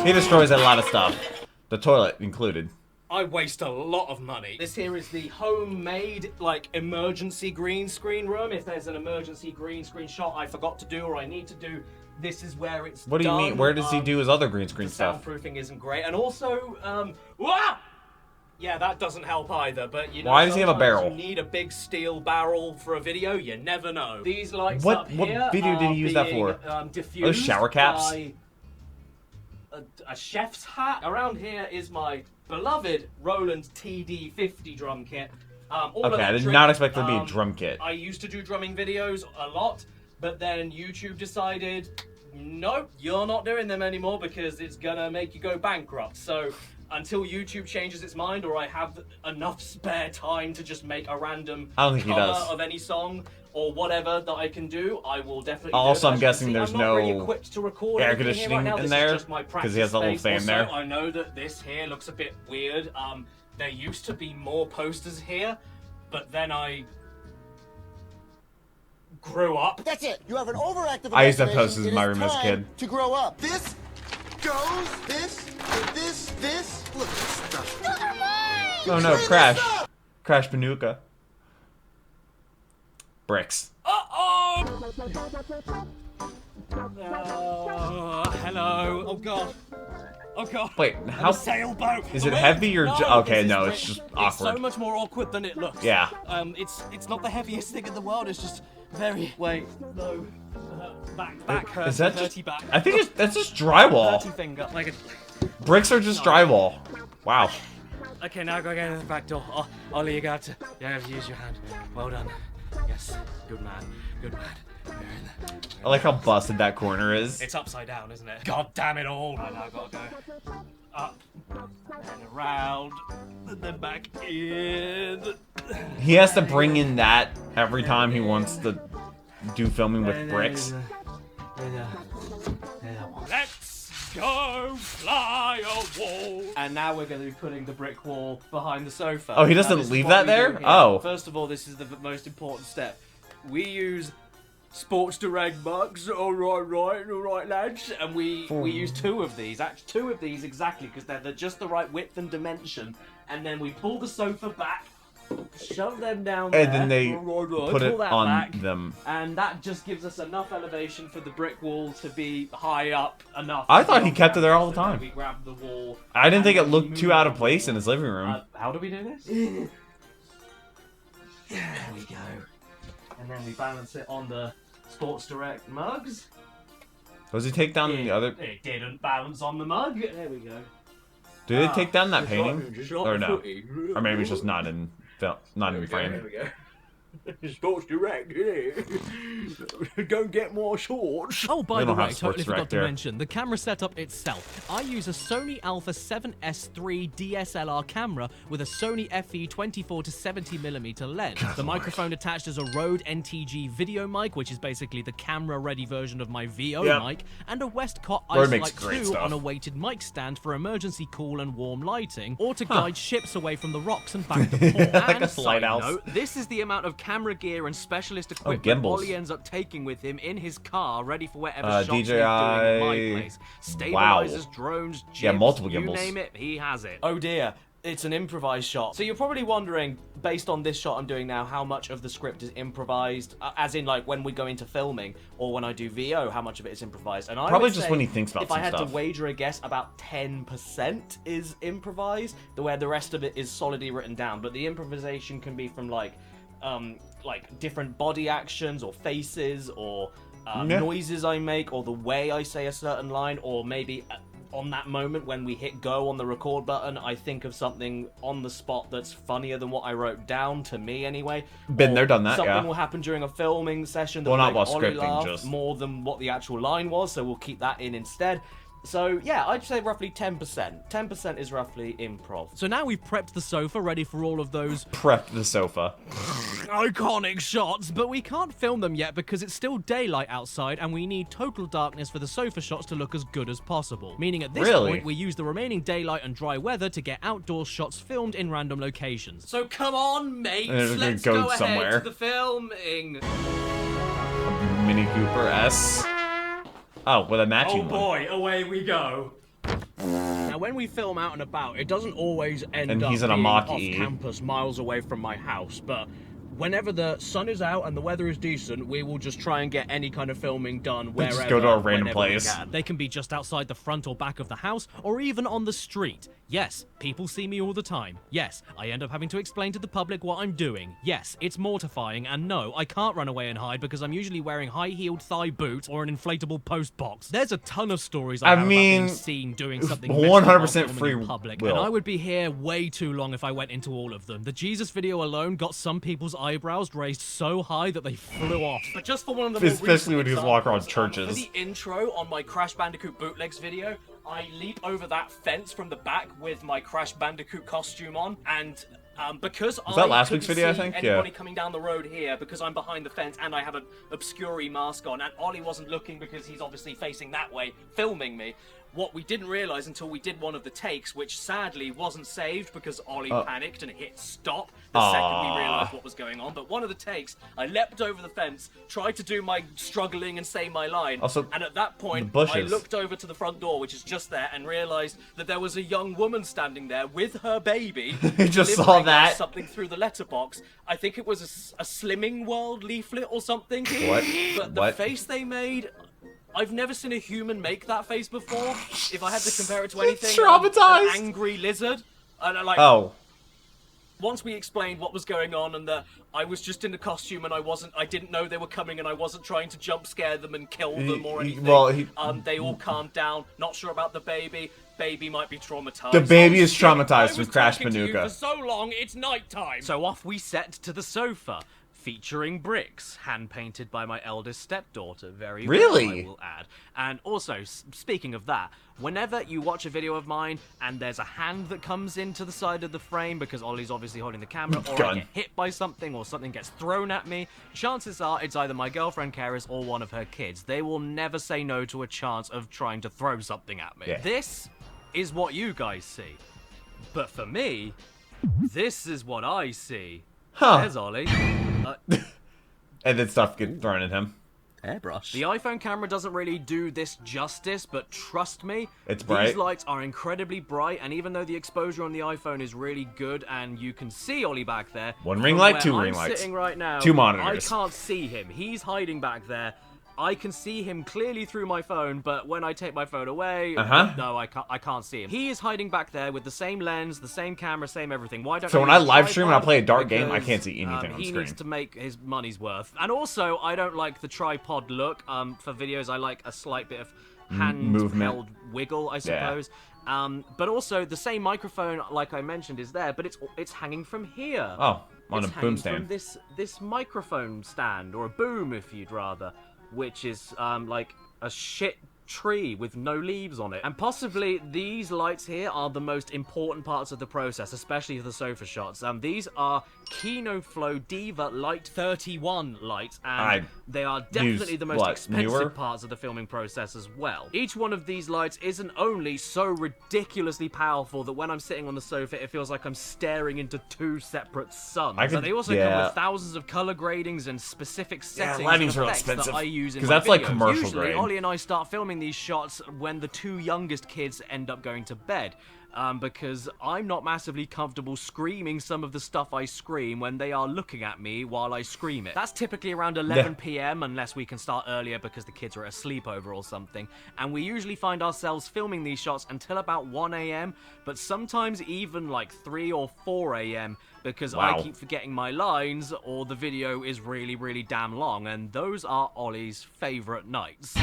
He destroys a lot of stuff. The toilet included. I waste a lot of money. This here is the homemade, like, emergency green screen room. If there's an emergency green screen shot I forgot to do or I need to do, this is where it's What do you done. mean? Where does he do his other green screen The stuff? soundproofing isn't great. And also, yeah, that doesn't help either, but you know, Why does he have a sometimes barrel? You need a big steel barrel for a video, you never know. These lights What- up what here video did he use that being, for? diffused shower caps? by a chef's hat. Around here is my beloved Roland TD50 drum kit. All Okay, I did electric. not expect there to be a drum kit. I used to do drumming videos a lot, but then YouTube decided, nope, you're not doing them anymore because it's gonna make you go bankrupt. So until YouTube changes its mind or I have enough spare time to just make a random I don't think he cover does. of any song or whatever that I can do, I will definitely Also, do it. I'm guessing there's I'm not really no equipped to record air anything here right conditioning now. in This there, is just my 'cause he has a little practice fan space. there. I know that this here looks a bit weird. There used to be more posters here, but then I grew up. That's it. You have an overactive I used to have imagination. posters in It my is room as a time kid. to grow up. This goes, this. Look at this stuff. Oh no, Crash. Crash Panuka. Bricks. Hello. Oh god. Oh god. Wait, how? A sailboat. Is it Wait, heavy or no, okay, this is no, great. it's just It's awkward. so much more awkward than it looks. Yeah. It's not the heaviest thing in the world. It's just very. Wait, no. Back hurts. Is that dirty just? back. I think that's just drywall. Dirty finger. Like a. Bricks are just drywall. Wow. Okay, now go again to the back door. Oh, Ollie, you got to. You have to use your hand. Well done. Yes. Good man. Good man. You're in there. I like how busted that corner is. It's upside down, isn't it? God damn it all. Right, now I've got to go up and around and then back in. He has to bring in that every time he wants to do filming with bricks. Let's go fly a wall. And now we're going to be putting the brick wall behind the sofa. Oh, he doesn't Now, this is leave what that we there? do here. Oh. First of all, this is the most important step. We use Sports Direct mugs, all right, lads, and we use two of these. Actually, two of these exactly because they're just the right width and dimension. And then we pull the sofa back, shove them down there, And then they right, put it pull that on back, them. and that just gives us enough elevation for the brick wall to be high up enough. I to thought be he on kept it there ground. all the So then time. We grab the wall. I didn't think it and we looked too move out of the place wall. in his living room. How do we do this? There we go. And then we balance it on the Sports Direct mugs. Does he take down the other? It didn't balance on the mug. There we go. Did they take down that Just like- painting? just like Or the no? footy. Or maybe it's just not in frame. There we go. Sports Direct, Go get more shorts. Oh, by They the don't way, have Sports totally forgot Direct to here. mention, the camera setup itself. I use a Sony Alpha 7S III DSLR camera with a Sony FE 24-70mm lens. The microphone attached is a Rode NTG video mic, which is basically the camera-ready version of my VO Yep. mic, and a Westcott Rode makes Isolite great 2 stuff. on a weighted mic stand for emergency cool and warm lighting, or to guide ships away from the rocks and back to port. Like a And side lighthouse. note, this is the amount of camera gear and specialist Oh, equipment gimbals. Ollie ends up taking with him in his car, ready for whatever shots DJI. he's doing at my place. Stabilizers, drones, jibs, Yeah, multiple you gimbals. name it, he has it. Oh dear, it's an improvised shot. So you're probably wondering, based on this shot I'm doing now, how much of the script is improvised, as in like when we go into filming or when I do VO, how much of it is improvised. And I Probably would just say, when he thinks about if some I had stuff. to wager a guess, about 10% is improvised, where the rest of it is solidly written down. But the improvisation can be from like different body actions or faces or noises I make, or the way I say a certain line, or maybe on that moment when we hit go on the record button, I think of something on the spot that's funnier than what I wrote down, to me anyway. Been Or there, done that, something yeah. will happen during a filming session that Well, will not make while Ollie scripting, laugh just- more than what the actual line was, so we'll keep that in instead. So yeah, I'd say roughly 10%. 10% is roughly improv. So now we've prepped the sofa ready for all of those Prepped the sofa. iconic shots, but we can't film them yet because it's still daylight outside and we need total darkness for the sofa shots to look as good as possible. Meaning at this Really? point, we use the remaining daylight and dry weather to get outdoor shots filmed in random locations. So come on, mates, And it's gonna let's go go somewhere. ahead to the filming. Mini Cooper S. Oh, with a matching Oh one. boy, away we go. Now, when we film out and about, it doesn't always end And up he's in a being Mach-E. off campus, miles away from my house. But whenever the sun is out and the weather is decent, we will just try and get any kind of filming done We wherever. just go to a random whenever we place. can. They can be just outside the front or back of the house, or even on the street. Yes, people see me all the time. Yes, I end up having to explain to the public what I'm doing. Yes, it's mortifying, and no, I can't run away and hide because I'm usually wearing high-heeled thigh boots or an inflatable post box. There's a ton of stories I have about being seen doing something messy 100% while filming free in public, will. and I would be here way too long if I went into all of them. The Jesus video alone got some people's eyebrows raised so high that they flew off. But just for one of the more Especially recent when he was walking around examples, churches. For the intro on my Crash Bandicoot bootlegs video, I leap over that fence from the back with my Crash Bandicoot costume on, and because Was that last couldn't week's video, I see think? anybody Yeah. coming down the road here, because I'm behind the fence and I have an obscuri mask on, and Ollie wasn't looking because he's obviously facing that way, filming me. What we didn't realise until we did one of the takes, which sadly wasn't saved because Ollie panicked and hit stop the second we realised what was going on. But one of the takes, I leapt over the fence, tried to do my struggling and say my line, Also, and at that point, the bushes. I looked over to the front door, which is just there, and realised that there was a young woman standing there with her baby. You just saw delivering us that? something through the letterbox. I think it was a Slimming World leaflet or something. What? But the What? face they made, I've never seen a human make that face before. If I had to compare it to anything, Traumatized. an angry lizard. And I like. Oh. Once we explained what was going on and that I was just in a costume and I didn't know they were coming and I wasn't trying to jump scare them and kill them or anything. They all calmed down. Not sure about the baby. Baby might be traumatized. The baby is shit. traumatized I from was Crash talking to you Banooka. for so long, it's nighttime. So off we set to the sofa, featuring bricks, hand-painted by my eldest stepdaughter, very well, Really? I will add. And also, speaking of that, whenever you watch a video of mine and there's a hand that comes into the side of the frame because Ollie's obviously holding the camera, or I Gun. get hit by something or something gets thrown at me, chances are it's either my girlfriend Caddicarus or one of her kids. They will never say no to a chance of trying to throw something at me. Yeah. This is what you guys see. But for me, this is what I see. Huh. There's Ollie. And then stuff gets thrown at him. Airbrush. The iPhone camera doesn't really do this justice, but trust me, It's bright. these lights are incredibly bright, and even though the exposure on the iPhone is really good and you can see Ollie back there, One ring from light, where two I'm ring lights. sitting right now, Two monitors. I can't see him. He's hiding back there. I can see him clearly through my phone, but when I take my phone away, no, I can't see him. He is hiding back there with the same lens, the same camera, same everything. Why don't So I when use I a live stream and I tripod? play a dark game, I Because, can't see anything on he screen. needs to make his money's worth. And also, I don't like the tripod look. For videos, I like a slight bit of handheld wiggle, I suppose. But also the same microphone, like I mentioned, is there, but it's hanging from here. Oh, on It's a boom hanging stand. from this microphone stand, or a boom if you'd rather, which is like a shit tree with no leaves on it. And possibly these lights here are the most important parts of the process, especially the sofa shots. These are KinoFlow Diva Light 31 lights, and they are definitely the most expensive parts of the filming process as well. Each one of these lights isn't only so ridiculously powerful that when I'm sitting on the sofa it feels like I'm staring into two separate suns. But they also come with thousands of color gradings and specific settings and effects that I use in my that's videos. like commercial Usually, grade. Ollie and I start filming these shots when the two youngest kids end up going to bed. Because I'm not massively comfortable screaming some of the stuff I scream when they are looking at me while I scream it. That's typically around 11 p.m. unless we can start earlier because the kids are at a sleepover or something. And we usually find ourselves filming these shots until about 1 a.m. but sometimes even like 3 or 4 a.m. because I keep forgetting my lines or the video is really, really damn long, and those are Ollie's favorite nights.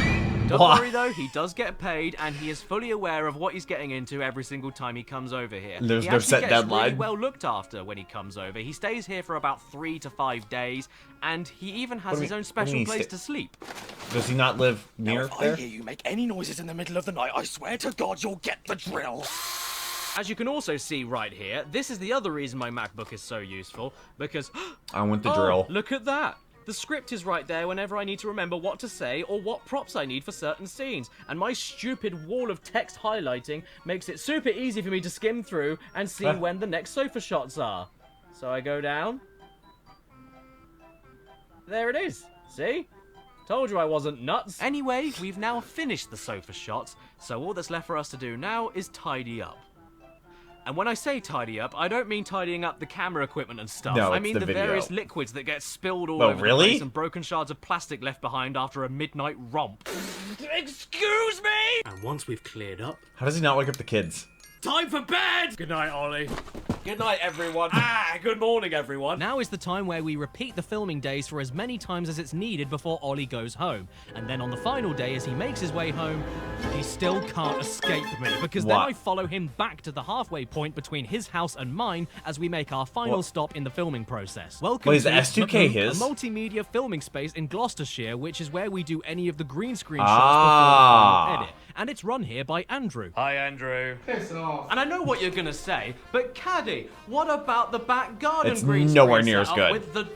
Don't worry though, he does get paid, and he is fully aware of what he's getting into every single time he comes over here. There's he no actually set gets deadline. really well looked after when he comes over. He stays here for about 3 to 5 days, and he even has his own special place to sleep. Does he not live near there? I hear you make any noises in the middle of the night, I swear to God you'll get the drill. As you can also see right here, this is the other reason my MacBook is so useful, because I want the drill. Look at that! The script is right there whenever I need to remember what to say or what props I need for certain scenes, and my stupid wall of text highlighting makes it super easy for me to skim through and see when the next sofa shots are. So I go down. There it is. See? Told you I wasn't nuts. Anyway, we've now finished the sofa shots, so all that's left for us to do now is tidy up. And when I say tidy up, I don't mean tidying up the camera equipment and stuff. No, I it's mean the the video. various liquids that get spilled all over the place and broken shards of plastic left behind after a midnight romp. Excuse me! And once we've cleared up, How does he not wake up the kids? Time for bed! Good night, Ollie. good night, everyone. Good morning, everyone. Now is the time where we repeat the filming days for as many times as it's needed before Ollie goes home. And then on the final day, as he makes his way home, he still can't escape me, because then I follow him back to the halfway point between his house and mine as we make our final stop in the filming process. Welcome Is to S2K his? a multimedia filming space in Gloucestershire, which is where we do any of the green screen shots before the final edit. And it's run here by Andrew. Hi, Andrew. And I know what you're gonna say, but Caddy, what about the back garden It's green screen nowhere near as setup good. with the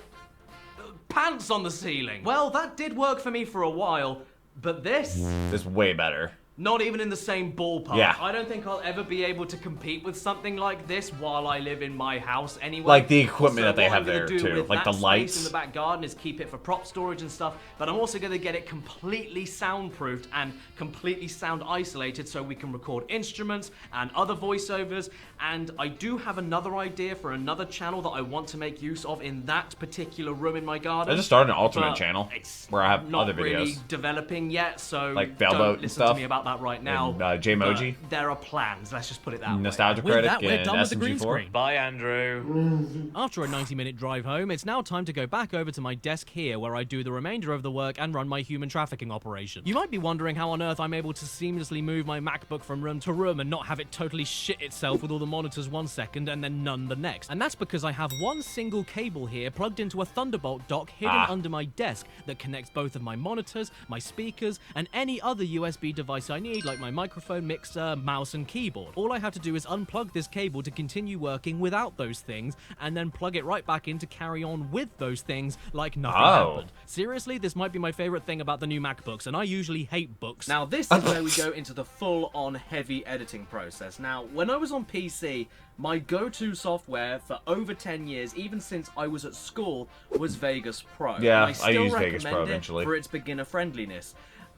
pants on the ceiling? Well, that did work for me for a while, but this... This is way better. Not even in the same ballpark. Yeah. I don't think I'll ever be able to compete with something like this while I live in my house anyway. Like the equipment that they what have I'm gonna there do too, with like that the lights. space in the back garden is keep it for prop storage and stuff, but I'm also gonna get it completely soundproofed and completely sound isolated so we can record instruments and other voiceovers. And I do have another idea for another channel that I want to make use of in that particular room in my garden. I just started an alternate but channel it's where I have not other really videos. developing yet, so Like don't Velboat and listen stuff. to me about that right now. And, Jmoji. But there are plans, let's just put it that way. Nostalgia With Critic that, we're and done with the green SMG4. screen. Bye, Andrew. After a 90-minute drive home, it's now time to go back over to my desk here where I do the remainder of the work and run my human trafficking operation. You might be wondering how on earth I'm able to seamlessly move my MacBook from room to room and not have it totally shit itself with all the monitors 1 second and then none the next. And that's because I have one single cable here plugged into a Thunderbolt dock hidden under my desk that connects both of my monitors, my speakers, and any other USB device I need, like my microphone, mixer, mouse, and keyboard. All I have to do is unplug this cable to continue working without those things, and then plug it right back in to carry on with those things like nothing happened. Seriously, this might be my favorite thing about the new MacBooks, and I usually hate books. Now this is where we go into the full-on heavy editing process. Now, when I was on PC, my go-to software for over 10 years, even since I was at school, was Vegas Pro. Yeah, And I still used Vegas Pro recommend it eventually. for its beginner friendliness.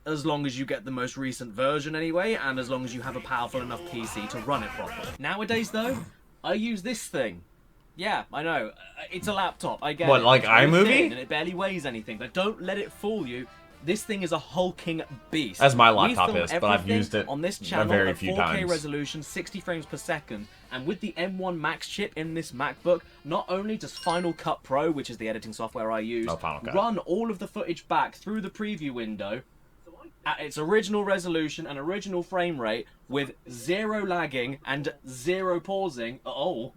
As long as you get the most recent version anyway, and as long as you have a powerful enough PC to run it properly. Nowadays though, I use this thing. Yeah, I know. It's a laptop, I get it. What, like It's very iMovie? thin And it barely weighs anything, but don't let it fool you. This thing is a hulking beast. As my We laptop film is, but I've everything used it on this a channel very at few 4K times. resolution, 60 frames per second, and with the M1 Max chip in this MacBook, not only does Final Cut Pro, which is the editing software I use, Final Cut. run all of the footage back through the preview window, at its original resolution and original frame rate with 0 lagging and 0 pausing. Oh.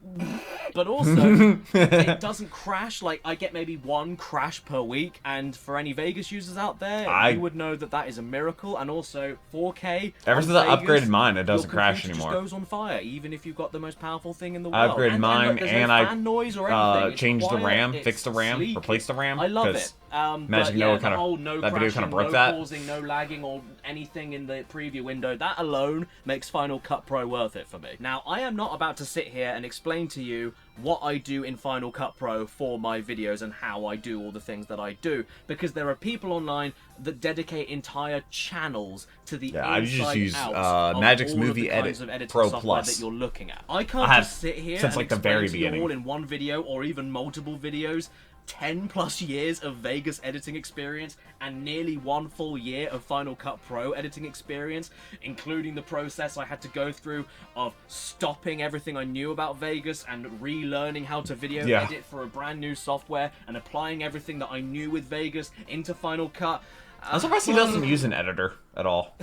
But also, it doesn't crash. Like, I get maybe 1 crash per week. And for any Vegas users out there, you would know that that is a miracle. And also, 4K. Ever since I upgraded mine, it doesn't your crash computer anymore. just goes on fire, even if you've got the most powerful thing in the I world. upgraded mine, look, and no fan noise or I anything. It's changed the quiet, RAM, it's fixed the RAM, sleek. replaced the RAM. I love 'cause it. Magic but Noah yeah, kinda- the whole no that video crashing, kinda broke no that. pausing, no lagging, or anything in the preview window, that alone makes Final Cut Pro worth it for me. Now, I am not about to sit here and explain to you what I do in Final Cut Pro for my videos and how I do all the things that I do, because there are people online that dedicate entire channels to the I just inside use outs of Magic's all Movie of the kinds Edit of editing Pro software Plus. that you're looking at. I can't I have just sit here since, and like, the explain very to you beginning. all in one video or even multiple videos 10 plus years of Vegas editing experience and nearly 1 full year of Final Cut Pro editing experience, including the process I had to go through of stopping everything I knew about Vegas and relearning how to video edit for a brand new software and applying everything that I knew with Vegas into Final Cut. I'm surprised he doesn't use an editor at all.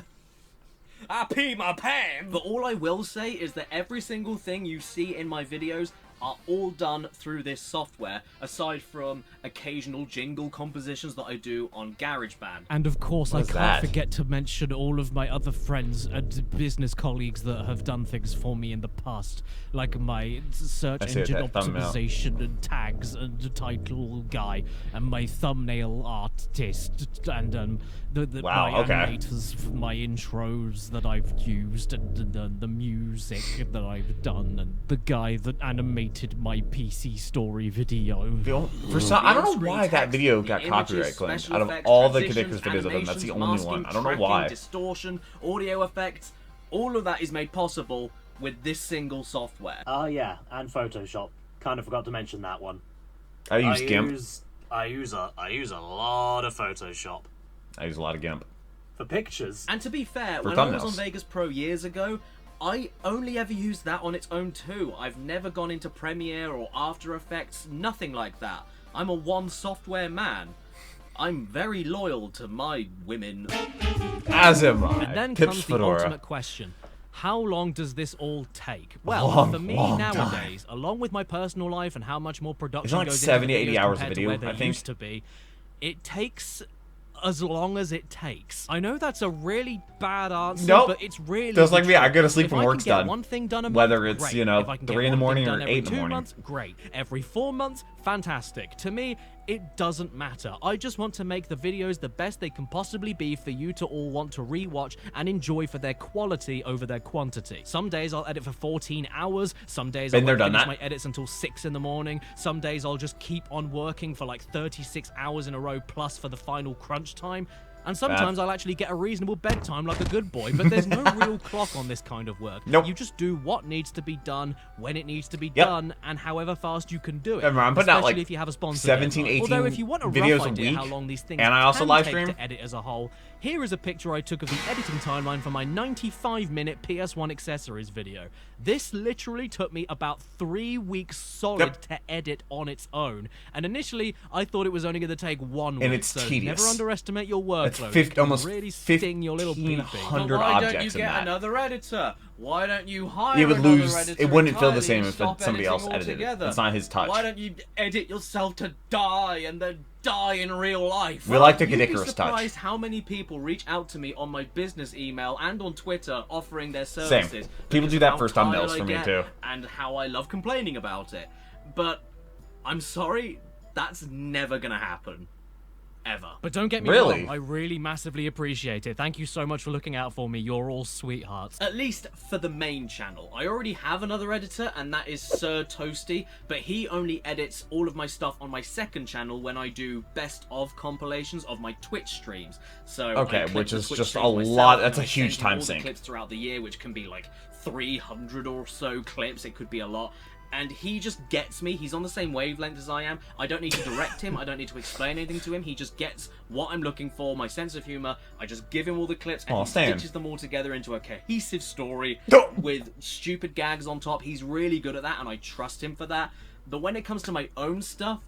I pee my pants! But all I will say is that every single thing you see in my videos are all done through this software, aside from occasional jingle compositions that I do on GarageBand. And of course, I What's can't that? forget to mention all of my other friends and business colleagues that have done things for me in the past, like my search I see engine that thumbnail. optimization and tags and title guy, and my thumbnail artist, and Wow, my okay. animators for my intros that I've used, and the music that I've done, and the guy that animated my PC story video. For some, I don't know why that video got copyright claimed. Out of all the Caddicarus videos of them, that's the only one. I don't know why. Distortion, audio effects, all of that is made possible with this single software. Oh yeah, and Photoshop. Kind of forgot to mention that one. I use GIMP. I use a lot of Photoshop I use a lot of GIMP. for pictures. And to be fair, For when I was on thumbnails. Vegas Pro years ago, I only ever used that on its own too. I've never gone into Premiere or After Effects, nothing like that. I'm a one software man. I'm very loyal to my women. As am I. And then Pips comes the Fedora. ultimate question. How long does this all take? Well, Long, for me long nowadays, along with my personal life and how much more production like goes 70, into the 80 videos hours of compared video, to where I they think. used to be, it takes as long as it takes. I know that's a really bad answer, Nope. but it's really Just like the me, I truth. go to sleep If when I can work's get done. one thing done a month, Whether it's, great. you know, If I can 3 get in the one thing morning or done every 8 in the 2 morning. months, great. Every 4 months, fantastic. To me, it doesn't matter. I just want to make the videos the best they can possibly be for you to all want to rewatch and enjoy for their quality over their quantity. Some days I'll edit for 14 hours, some days I Been there, won't done finish that. my edits until 6 in the morning, some days I'll just keep on working for like 36 hours in a row plus for the final crunch time. And sometimes I'll actually get a reasonable bedtime like a good boy, but there's no real clock on this kind of work. Nope. You just do what needs to be done, when it needs to be Yep. done, and however fast you can do it. Remember, I'm putting out, Especially like, if you have a sponsor 17, deadline. 18 Although if you want a videos rough a idea week, how long these things and I also can live take stream. to edit as a whole, here is a picture I took of the editing timeline for my 95-minute PS1 accessories video. This literally took me about 3 weeks solid Yep. to edit on its own, and initially I thought it was only going to take 1 week. And it's so tedious. never underestimate your It's workload. 50 It can almost really sting your little pee-pee. 1,500 But why don't objects you in get that. another editor? Why don't you hire It would another lose. editor It wouldn't feel the entirely same and if stop somebody else editing edited it. altogether? It's not his touch. Why don't you edit yourself to die and then die in real life? We like the You'd be Caddicarus touch. surprised how many people reach out to me on my business email and on Twitter offering their services. People because do of that how for tired thumbnails I for me, get too. And how I love complaining about it. But I'm sorry, that's never gonna happen. Ever. But don't get me Really? wrong, I really massively appreciate it. Thank you so much for looking out for me. You're all sweethearts. At least for the main channel. I already have another editor, and that is Sir Toasty, but he only edits all of my stuff on my second channel when I do best of compilations of my Twitch streams. So Okay, I clip which the is Twitch just streams a myself, lot- and that's a I huge send him time all the sink. clips throughout the year, which can be like 300 or so clips. It could be a lot. And he just gets me. He's on the same wavelength as I am. I don't need to direct him. I don't need to explain anything to him. He just gets what I'm looking for, my sense of humor. I just give him all the clips and Aw, he Stan. stitches them all together into a cohesive story No. with stupid gags on top. He's really good at that, and I trust him for that. But when it comes to my own stuff,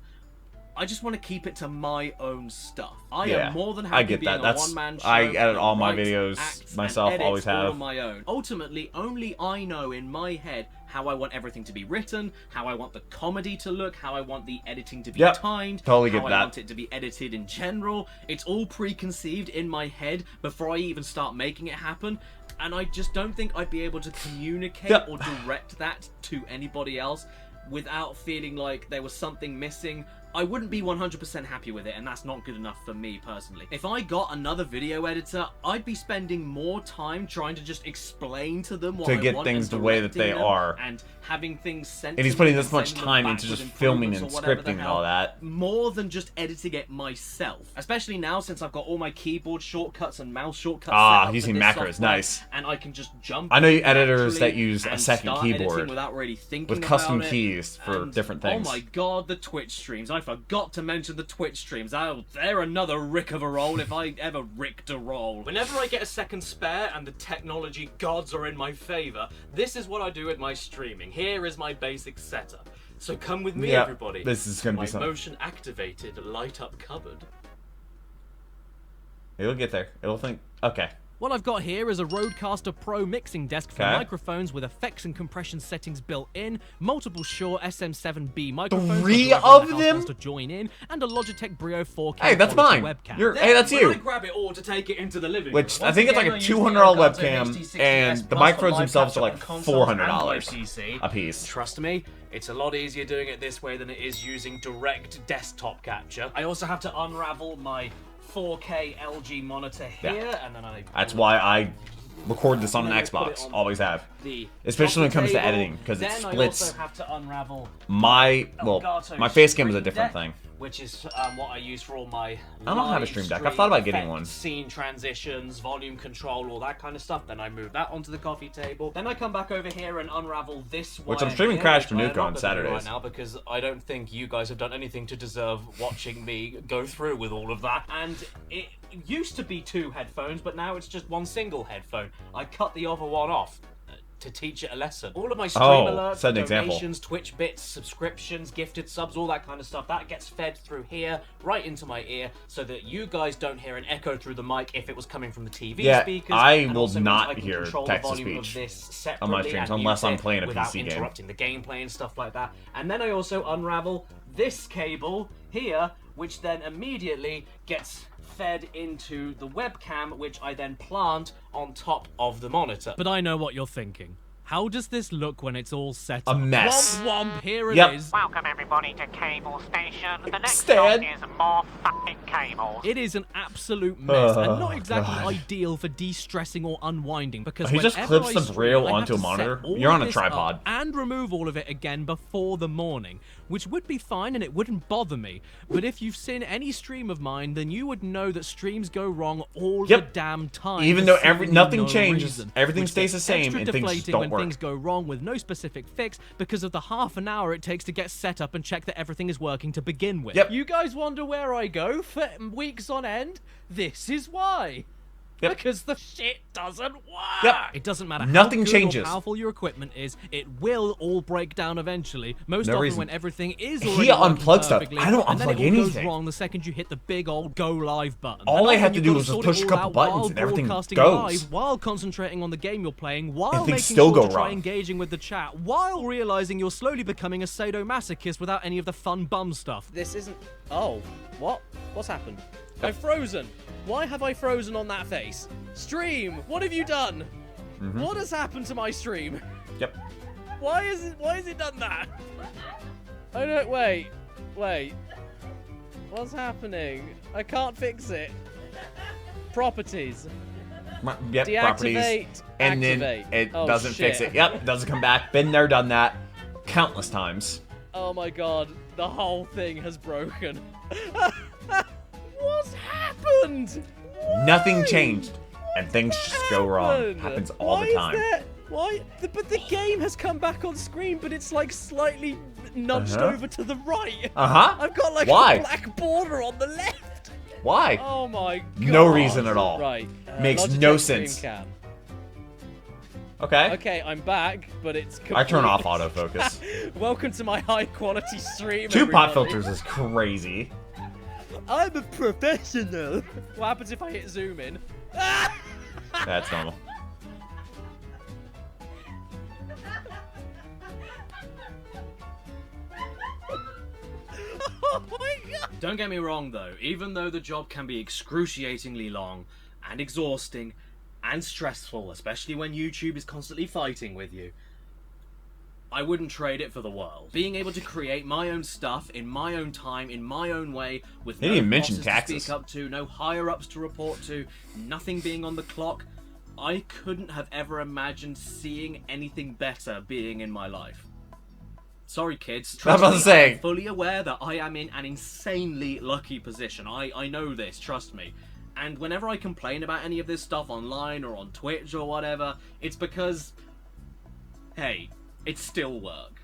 I just want to keep it to my own stuff. I Yeah, am more than I happy get being that. a That's- one-man show. I edit all my write, videos act, myself, and edit always all have. on my own. Ultimately, only I know in my head how I want everything to be written, how I want the comedy to look, how I want the editing to be Yep, timed, totally how get I that. want it to be edited in general. It's all preconceived in my head before I even start making it happen. And I just don't think I'd be able to communicate Yep. or direct that to anybody else without feeling like there was something missing. I wouldn't be 100% happy with it, and that's not good enough for me personally. If I got another video editor, I'd be spending more time trying to just explain to them what To I get want things and the way that directing they them, are. and having things sent And he's to putting me this much sending them time back into with just filming improvements and or whatever the scripting and hell, all that. more than just editing it myself. Especially now, since I've got all my keyboard shortcuts and mouse shortcuts set up using for this macros, software, nice. and I can just jump I know editors naturally that use a and second start editing keyboard without really thinking with custom about it. keys for And, different things. Oh my god, the Twitch streams. I forgot to mention the Twitch streams. Oh, they're another rick of a roll if I ever ricked a roll. Whenever I get a second spare and the technology gods are in my favor, this is what I do with my streaming. Here is my basic setup. So come with me, Yeah, everybody. this is gonna be my something. motion activated light up cupboard. It'll get there. It'll think. Okay. What I've got here is a Rodecaster Pro mixing desk for Okay. microphones with effects and compression settings built in, multiple Shure SM7B microphones Three for whoever in of the house them? wants to join in, and a Logitech Brio 4K Hey, that's quality mine. webcam. Hey, that's When you. I grab it all to take it into the living Which room. I think it's like a $200 webcam, and the microphones themselves are like $400 a piece. Trust me, it's a lot easier doing it this way than it is using direct desktop capture. I also have to unravel my 4K LG monitor here, and then I... That's why I record this on an And then I put it Xbox. on Always have. the Especially when it comes to table. editing, because it Then I splits also have to unravel my, well, Elgato's my face cam is a Stream different Deck, thing. which is what I use for all my I don't have a live Stream Deck. I've stream thought about getting effects, one. Scene transitions, volume control, all that kind of stuff. Then I move that onto the coffee table. Then I come back over here and unravel this Which I'm wire streaming here, Crash which I am Banooka on not gonna do Saturdays. right now because I don't think you guys have done anything to deserve watching me go through with all of that. And it used to be 2 headphones, but now it's just 1 single headphone. I cut the other one off to teach it a lesson. All of my stream alerts, set an example. donations, Twitch bits, subscriptions, gifted subs, all that kind of stuff, that gets fed through here, right into my ear, so that you guys don't hear an echo through the mic if it was coming from the TV Yeah, speakers. I and will also means not I can hear control the text-to-speech volume of this separately on my streams, and unless mute I'm it playing a without PC game. interrupting the gameplay and stuff like that. And then I also unravel this cable here, which then immediately gets fed into the webcam, which I then plant on top of the monitor. But I know what you're thinking. How does this look when it's all set A up? mess. Womp womp, here it Yep. is. Welcome everybody to Cable Station. The next Stan. stop is more fucking cables. It is an absolute mess, and not Oh, exactly God. ideal for de-stressing or unwinding, because He just whenever clips I the stream, braille I have onto a to set monitor. all You're of on a this tripod. up and remove all of it again before the morning, which would be fine and it wouldn't bother me. But if you've seen any stream of mine, then you would know that streams go wrong all the damn time. Even for though seemingly nothing no changes, reason, everything which stays gets the same, extra and things just deflating don't when work. things go wrong with no specific fix because of the half an hour it takes to get set up and check that everything is working to begin with. Yep. You guys wonder where I go for weeks on end? This is why. Yep. Because the shit doesn't work. Yep. It doesn't matter Nothing how good changes. or powerful your equipment is, it will all break down eventually. Most No often reason. when everything is He already working unplugged stuff. perfectly, I don't and then unplug it all anything. goes wrong the second you hit the big old go live button. All And I often have to you've do got is just sort it push a all couple out buttons while and everything broadcasting goes. live, while concentrating on the game you're playing, while things making still sure go to try wrong. engaging with the chat, while realizing you're slowly becoming a sadomasochist without any of the fun bum stuff. This isn't... Oh, what? What's happened? I've frozen. Why have I frozen on that face? Stream, what have you done? What has happened to my stream? Yep. Why has it done that? I don't... Wait. What's happening? I can't fix it. Properties. Yep, properties. Deactivate, And activate. then it Oh, doesn't fix shit. it. Yep, it doesn't come back. Been there, done that. Countless times. Oh my god, the whole thing has broken. What's happened? Nothing changed. And things just go wrong. Happens all the time. Why? But the game has come back on screen, but it's like slightly nudged over to the right. Uh-huh. I've got like Why? a black border on the left. Why? Oh my god. No reason at all. Right. Makes Logitech no Stream sense. Cam. Okay. Okay, I'm back, but it's I turn off complete- autofocus. Welcome to my high quality stream. 2 pop everybody. filters is crazy. I'm a professional. What happens if I hit zoom in? That's normal. Oh my god! Don't get me wrong though, even though the job can be excruciatingly long and exhausting and stressful, especially when YouTube is constantly fighting with you, I wouldn't trade it for the world. Being able to create my own stuff in my own time, in my own way, with They no didn't even mention bosses taxes. to speak up to, no higher-ups to report to, nothing being on the clock, I couldn't have ever imagined seeing anything better being in my life. Sorry, kids. I was about to say. I'm fully aware that I am in an insanely lucky position. I know this, trust me. And whenever I complain about any of this stuff online or on Twitch or whatever, it's because, hey, it's still work.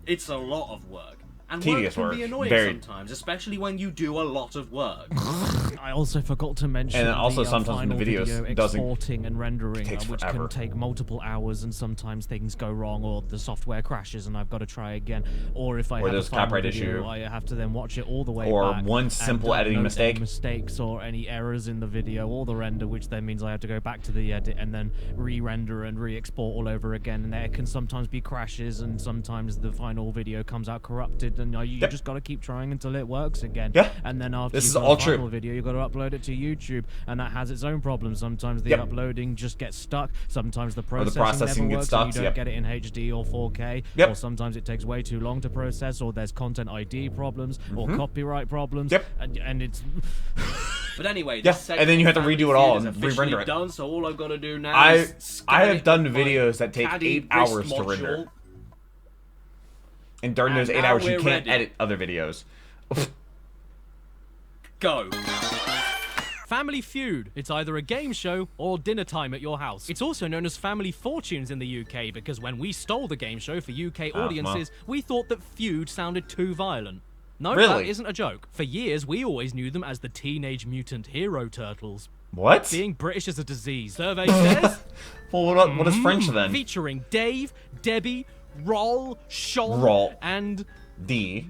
It's a lot of work. And Tedious work can work. be annoying Very. sometimes, especially when you do a lot of work. I also forgot to mention And then also the, sometimes when the final videos video doesn't- exporting and rendering, takes which forever. can take multiple hours, and sometimes things go wrong, or the software crashes, and I've got to try again. Or if I Or have a there's a final copyright video, issue. I have to then watch it all the way Or back. one and simple don't editing note mistake. any mistakes or any errors in the video or the render, which then means I have to go back to the edit and then re-render and re-export all over again. And there can sometimes be crashes, and sometimes the final video comes out corrupted, and you just got to keep trying until it works again. Yeah. And then after This you've is got all a final true. video, you've got to upload it to YouTube, and that has its own problems. Sometimes the Yep. uploading just gets stuck. Sometimes the the processing, processing never gets works, stuck, and you don't yep. get it in HD or 4K. Yep. Or sometimes it takes way too long to process, or there's content ID problems, or copyright problems. Yep. And it's... But anyway, Yeah, this and then you have to segment redo it of all Feud is and officially re-render it. done, so all I've got to do now I is scan have it done with my videos that take Caddy 8 hours wrist to module. render. And during those And 8 now hours, you we're can't ready. edit other videos. Go. Family Feud. It's either a game show or dinner time at your house. It's also known as Family Fortunes in the UK because when we stole the game show for UK audiences, we thought that Feud sounded too violent. No, Really? that isn't a joke. For years, we always knew them as the Teenage Mutant Hero Turtles. What? Being British is a disease. Survey says... Well, what is French then? Featuring Dave, Debbie, Roll, Sean, Roll. and... D.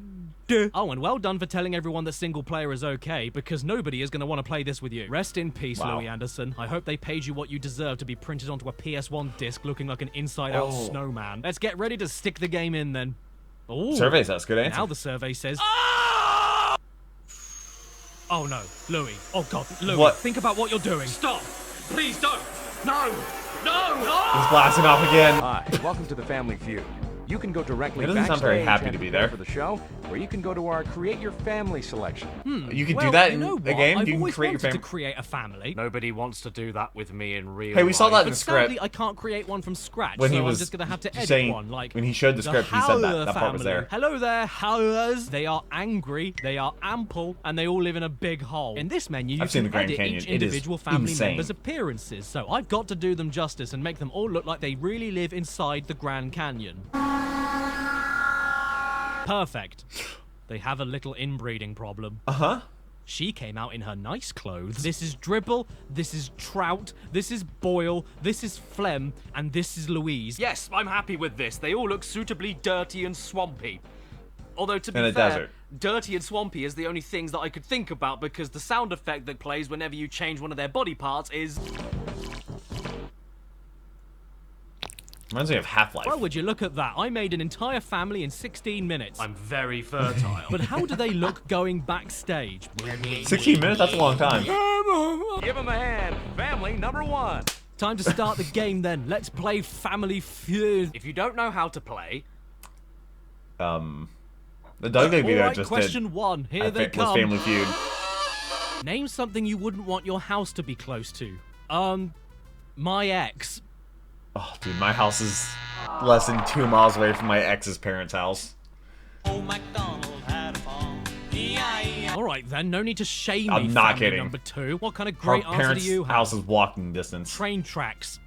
Oh, and well done for telling everyone that single player is okay, because nobody is going to want to play this with you. Rest in peace, Wow. Louis Anderson. I hope they paid you what you deserve to be printed onto a PS1 disc looking like an inside-out Oh. snowman. Let's get ready to stick the game in, then. Ooh. Survey says good answer. Now the survey says... Oh, no. Louis. Oh, God. Louis, What? think about what you're doing. Stop! Please don't! No! No! He's blasting off again. Hi, welcome to the Family Feud. You can go directly He doesn't sound very backstage happy and to be prepare there. for the show, or you can go to our Create Your Family selection. You can Well, do that you in know a what? game? I've You can always create your wanted to family. create a family. Nobody wants to do that with me in real Hey, we saw life. that in the But script. sadly, I can't create one from scratch, When so he I'm was just going to have to edit saying- one. Like when he showed the script, he said that. Howler That part was family. there. Hello there, howlers. They are angry, they are ample, and they all live in a big hole. In this menu, you I've seen can the Grand edit Canyon. each It is individual family insane. member's appearances, so I've got to do them justice and make them all look like they really live inside the Grand Canyon. Perfect. They have a little inbreeding problem. Uh-huh. She came out in her nice clothes. This is Dribble, this is Trout, this is Boyle, this is Phlegm, and this is Louise. Yes, I'm happy with this. They all look suitably dirty and swampy. Although, to be In a fair, desert. dirty and swampy is the only things that I could think about because the sound effect that plays whenever you change one of their body parts is... Reminds me of Half-Life. Well, would you look at that? I made an entire family in 16 minutes. I'm very fertile. But how do they look going backstage? 16 minutes? That's a long time. Give them a hand. Family number 1. Time to start the game then. Let's play Family Feud. If you don't know how to play, The Doug video Alright, just question did. one. Here I they think was come. Family Feud. Name something you wouldn't want your house to be close to. My ex. Oh, dude, my house is less than 2 miles away from my ex's parents' house. Alright then, no need to shame me. I'm not family kidding. number 2. What kind of Our great answer do parents' you have? house is walking distance. Train tracks.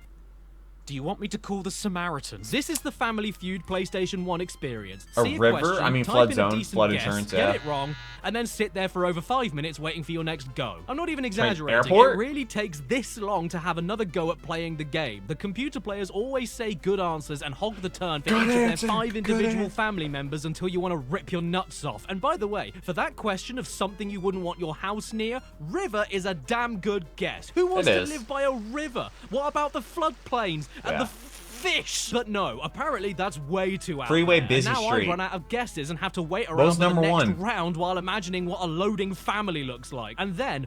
Do you want me to call the Samaritans? This is the Family Feud PlayStation 1 experience. A See river? question, I mean, type flood in a zone, decent flood guess, insurance, get yeah. it wrong, and then sit there for over 5 minutes waiting for your next go. I'm not even exaggerating. airport? It really takes this long to have another go at playing the game. The computer players always say good answers and hog the turn for each of their 5 individual family members until you want to rip your nuts off. And by the way, for that question of something you wouldn't want your house near, river is a damn good guess. Who wants to live by a river? What about the floodplains and the fish? But no, apparently that's way too out Freeway there. busy and now street. I run out of guesses and have to wait What around was for the number next one? round while imagining what a loading family looks like. And then,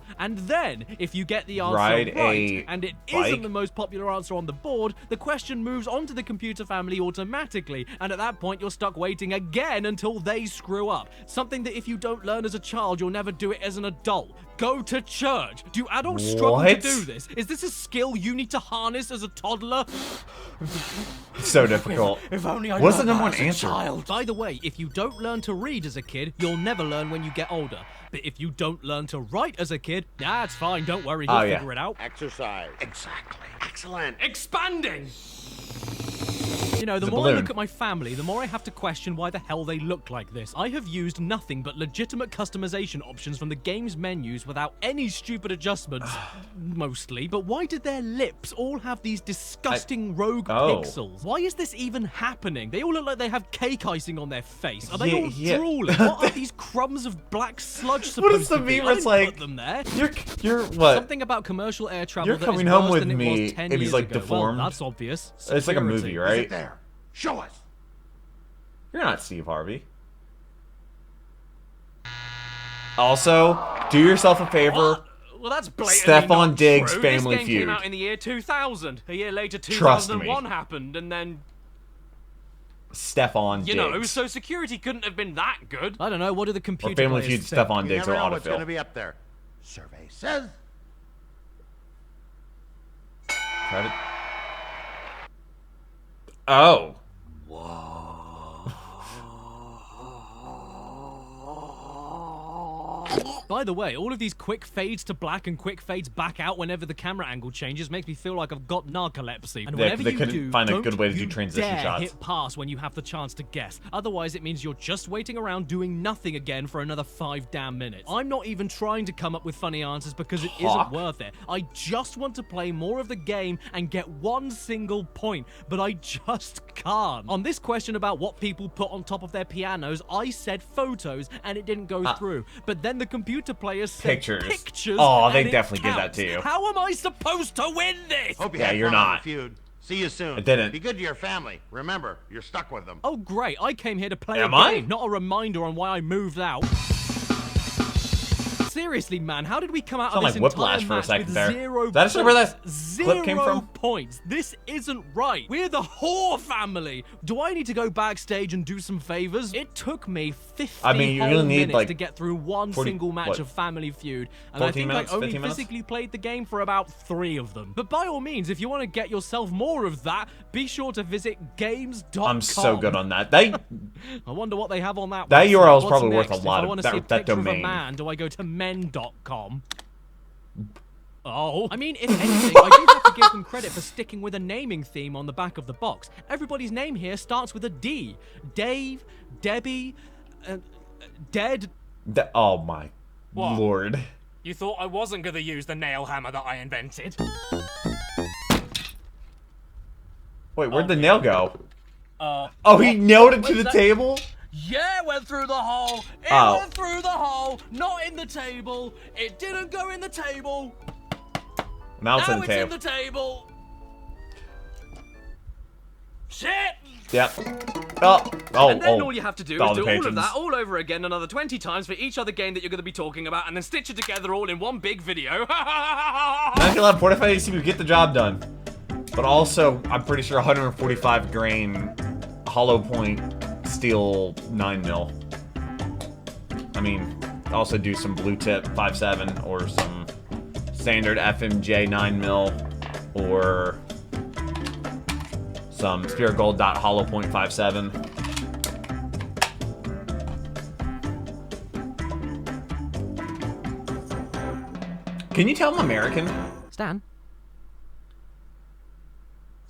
if you get the answer Ride right, a and it bike? isn't the most popular answer on the board, the question moves on to the computer family automatically, and at that point you're stuck waiting again until they screw up. Something that if you don't learn as a child, you'll never do it as an adult. Go to church. Do adults struggle to What? do this? Is this a skill you need to harness as a toddler? So difficult. If only I What's the learned number that one as a answer? child. By the way, if you don't learn to read as a kid, you'll never learn when you get older. But if you don't learn to write as a kid, that's fine, don't worry, you'll figure it out. Exercise. Exactly. Excellent. Expanding! You know, the It's a more I balloon. look at my family, the more I have to question why the hell they look like this. I have used nothing but legitimate customization options from the game's menus without any stupid adjustments, mostly. But why did their lips all have these disgusting rogue pixels? Why is this even happening? They all look like they have cake icing on their face. Are they all drooling? What are these crumbs of black sludge supposed What is the to be? meme? I It's didn't like, put them there. You're what? Something about commercial air travel You're that coming is home worse with than it me, was 10 and he's, years like, ago. deformed. Well, that's obvious. It's like a movie, Security. right? There. Show us. You're not Steve Harvey. Also, do yourself a favor. Well, that's blatantly Stefan not Diggs true. Family This game Feud. came out in the year 2000. A year later, Trust me. 2001 happened, and then Stefan Diggs. you know, so security couldn't have been that good. I don't know. What do the computer Or Family players Feud, think? Stefan You Diggs, or never know what's going to autofill. be up there. Survey says. Try to... Oh. By the way, all of these quick fades to black and quick fades back out whenever the camera angle changes makes me feel like I've got narcolepsy. And They whenever you couldn't do, find a don't good way to do you transition dare shots. hit pass when you have the chance to guess. Otherwise, it means you're just waiting around doing nothing again for another 5 damn minutes. I'm not even trying to come up with funny answers because it isn't worth it. I just want to play more of the game and get one single point, but I just can't. On this question about what people put on top of their pianos, I said photos and it didn't go through. But then the computer players said pictures. Oh, they and it definitely give that counts. to you. How am I supposed to win this? Hope you Yeah, had you're fun on the not. Feud. See you soon. I didn't. Be good to your family. Remember, you're stuck with them. Oh, great. I came here to play Am a I? game, not a reminder on why I moved out. Seriously, man, how did we come out Sound of this like Whiplash entire for a match second with there. 0 Is that actually where that points? clip came 0 from? points. This isn't right. We're the whore family. Do I need to go backstage and do some favors? It took me 50 I mean, you're whole gonna need, minutes like, to get through one 40 single match what? of Family Feud, and I 14 think minutes, I only 15 minutes? physically played the game for about 3 of them. But by all means, if you want to get yourself more of that, be sure to visit games.com. I'm so good on that. They I wonder what they have on that. That website. URL is What's probably worth next? a lot If I of want to see a that picture of a domain. man, do I go to men.com? Oh. I mean, if anything, I do have to give them credit for sticking with a naming theme on the back of the box. Everybody's name here starts with a D. Dave, Debbie, Dead. Oh my lord. You thought I wasn't gonna use the nail hammer that I invented? Wait, where'd the nail go? Oh, he nailed it to the table? Yeah, it went through the hole. It Oh. went through the hole. Not in the table. It didn't go in the table. Now it's in the it's table. in the table. Shit! Yep. Oh, And then all you have to do is all do the all of patrons. that all over again another 20 times for each other game that you're going to be talking about, and then stitch it together all in one big video. Now you'll have 45 to get the job done. But also, I'm pretty sure 145 grain hollow point steel 9mm. I mean, also do some blue tip 5.7 or some standard FMJ 9mm or some Spirit Gold dot hollow point 5.7. Can you tell I'm American? Stan?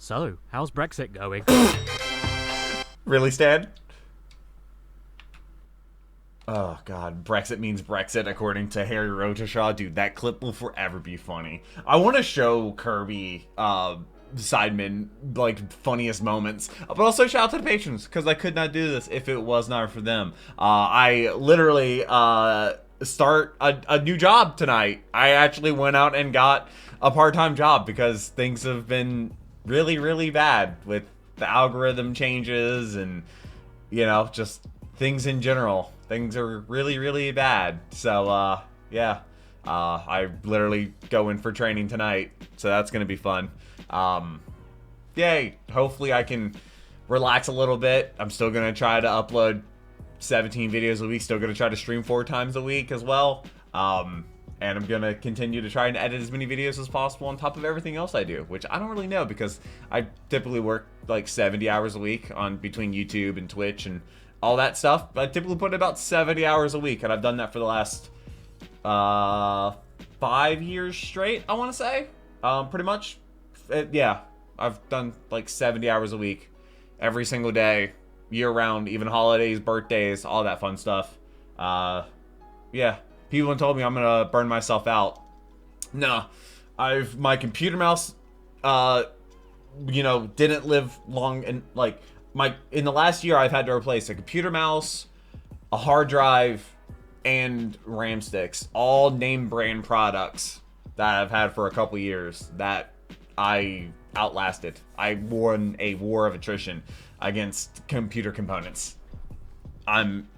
So, how's Brexit going? Really, Stan? Oh god, Brexit means Brexit according to Harry Rotashaw. Dude, that clip will forever be funny. I want to show Kirby Sidemen like funniest moments, but also shout out to the patrons because I could not do this if it was not for them. I literally start a new job tonight. I actually went out and got a part-time job because things have been really bad with the algorithm changes and, you know, just things in general. Things are really bad. So, yeah. I literally go in for training tonight, so that's gonna be fun. Yay. Hopefully I can relax a little bit. I'm still gonna try to upload 17 videos a week. Still gonna try to stream 4 times a week as well. And I'm gonna continue to try and edit as many videos as possible on top of everything else I do, which I don't really know because I typically work like 70 hours a week on between YouTube and Twitch and all that stuff. I typically put in about 70 hours a week, and I've done that for the last 5 years straight, I want to say. Pretty much. Yeah, I've done like 70 hours a week every single day, year round, even holidays, birthdays, all that fun stuff. Yeah. People told me I'm gonna burn myself out. No, my computer mouse, you know, didn't live long, and like in the last year I've had to replace a computer mouse, a hard drive, and RAM sticks, all name brand products that I've had for a couple years that I outlasted. I won a war of attrition against computer components. I'm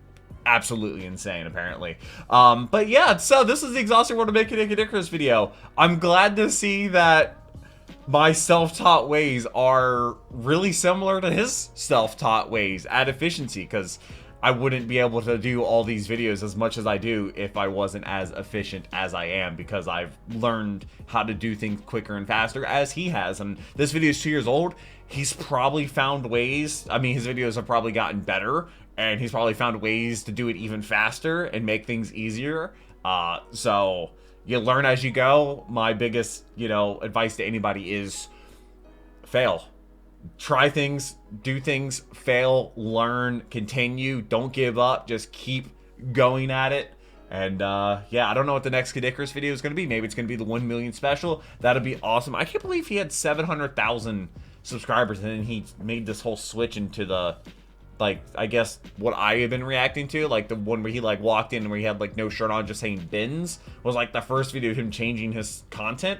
absolutely insane, apparently. But yeah, so this is the exhausting world of making a Caddicarus video. I'm glad to see that my self-taught ways are really similar to his self-taught ways at efficiency, because I wouldn't be able to do all these videos as much as I do if I wasn't as efficient as I am, because I've learned how to do things quicker and faster as he has. And this video is 2 years old. He's probably found ways. I mean, his videos have probably gotten better, and he's probably found ways to do it even faster and make things easier. So you learn as you go. My biggest, you know, advice to anybody is fail. Try things, do things, fail, learn, continue. Don't give up. Just keep going at it. And yeah, I don't know what the next Caddicarus video is going to be. Maybe it's going to be the 1 million special. That'd be awesome. I can't believe he had 700,000 subscribers and then he made this whole switch into the, like, I guess what I have been reacting to, like the one where he like walked in and where he had like no shirt on, just saying bins, was like the first video of him changing his content,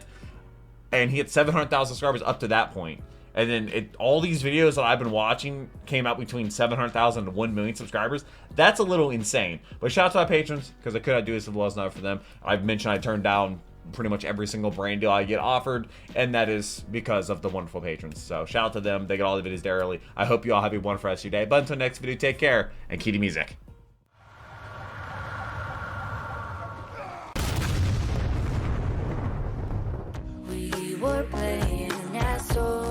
and he had 700,000 subscribers up to that point. And then all these videos that I've been watching came out between 700,000 and 1 million subscribers. That's a little insane. But shout out to my patrons, because I could not do this if it was not for them. I've mentioned I turned down pretty much every single brand deal I get offered, and that is because of the wonderful patrons. So shout out to them. They get all the videos there early. I hope you all have a wonderful rest of your day. But until next video, take care, and keep the music. We were playing as so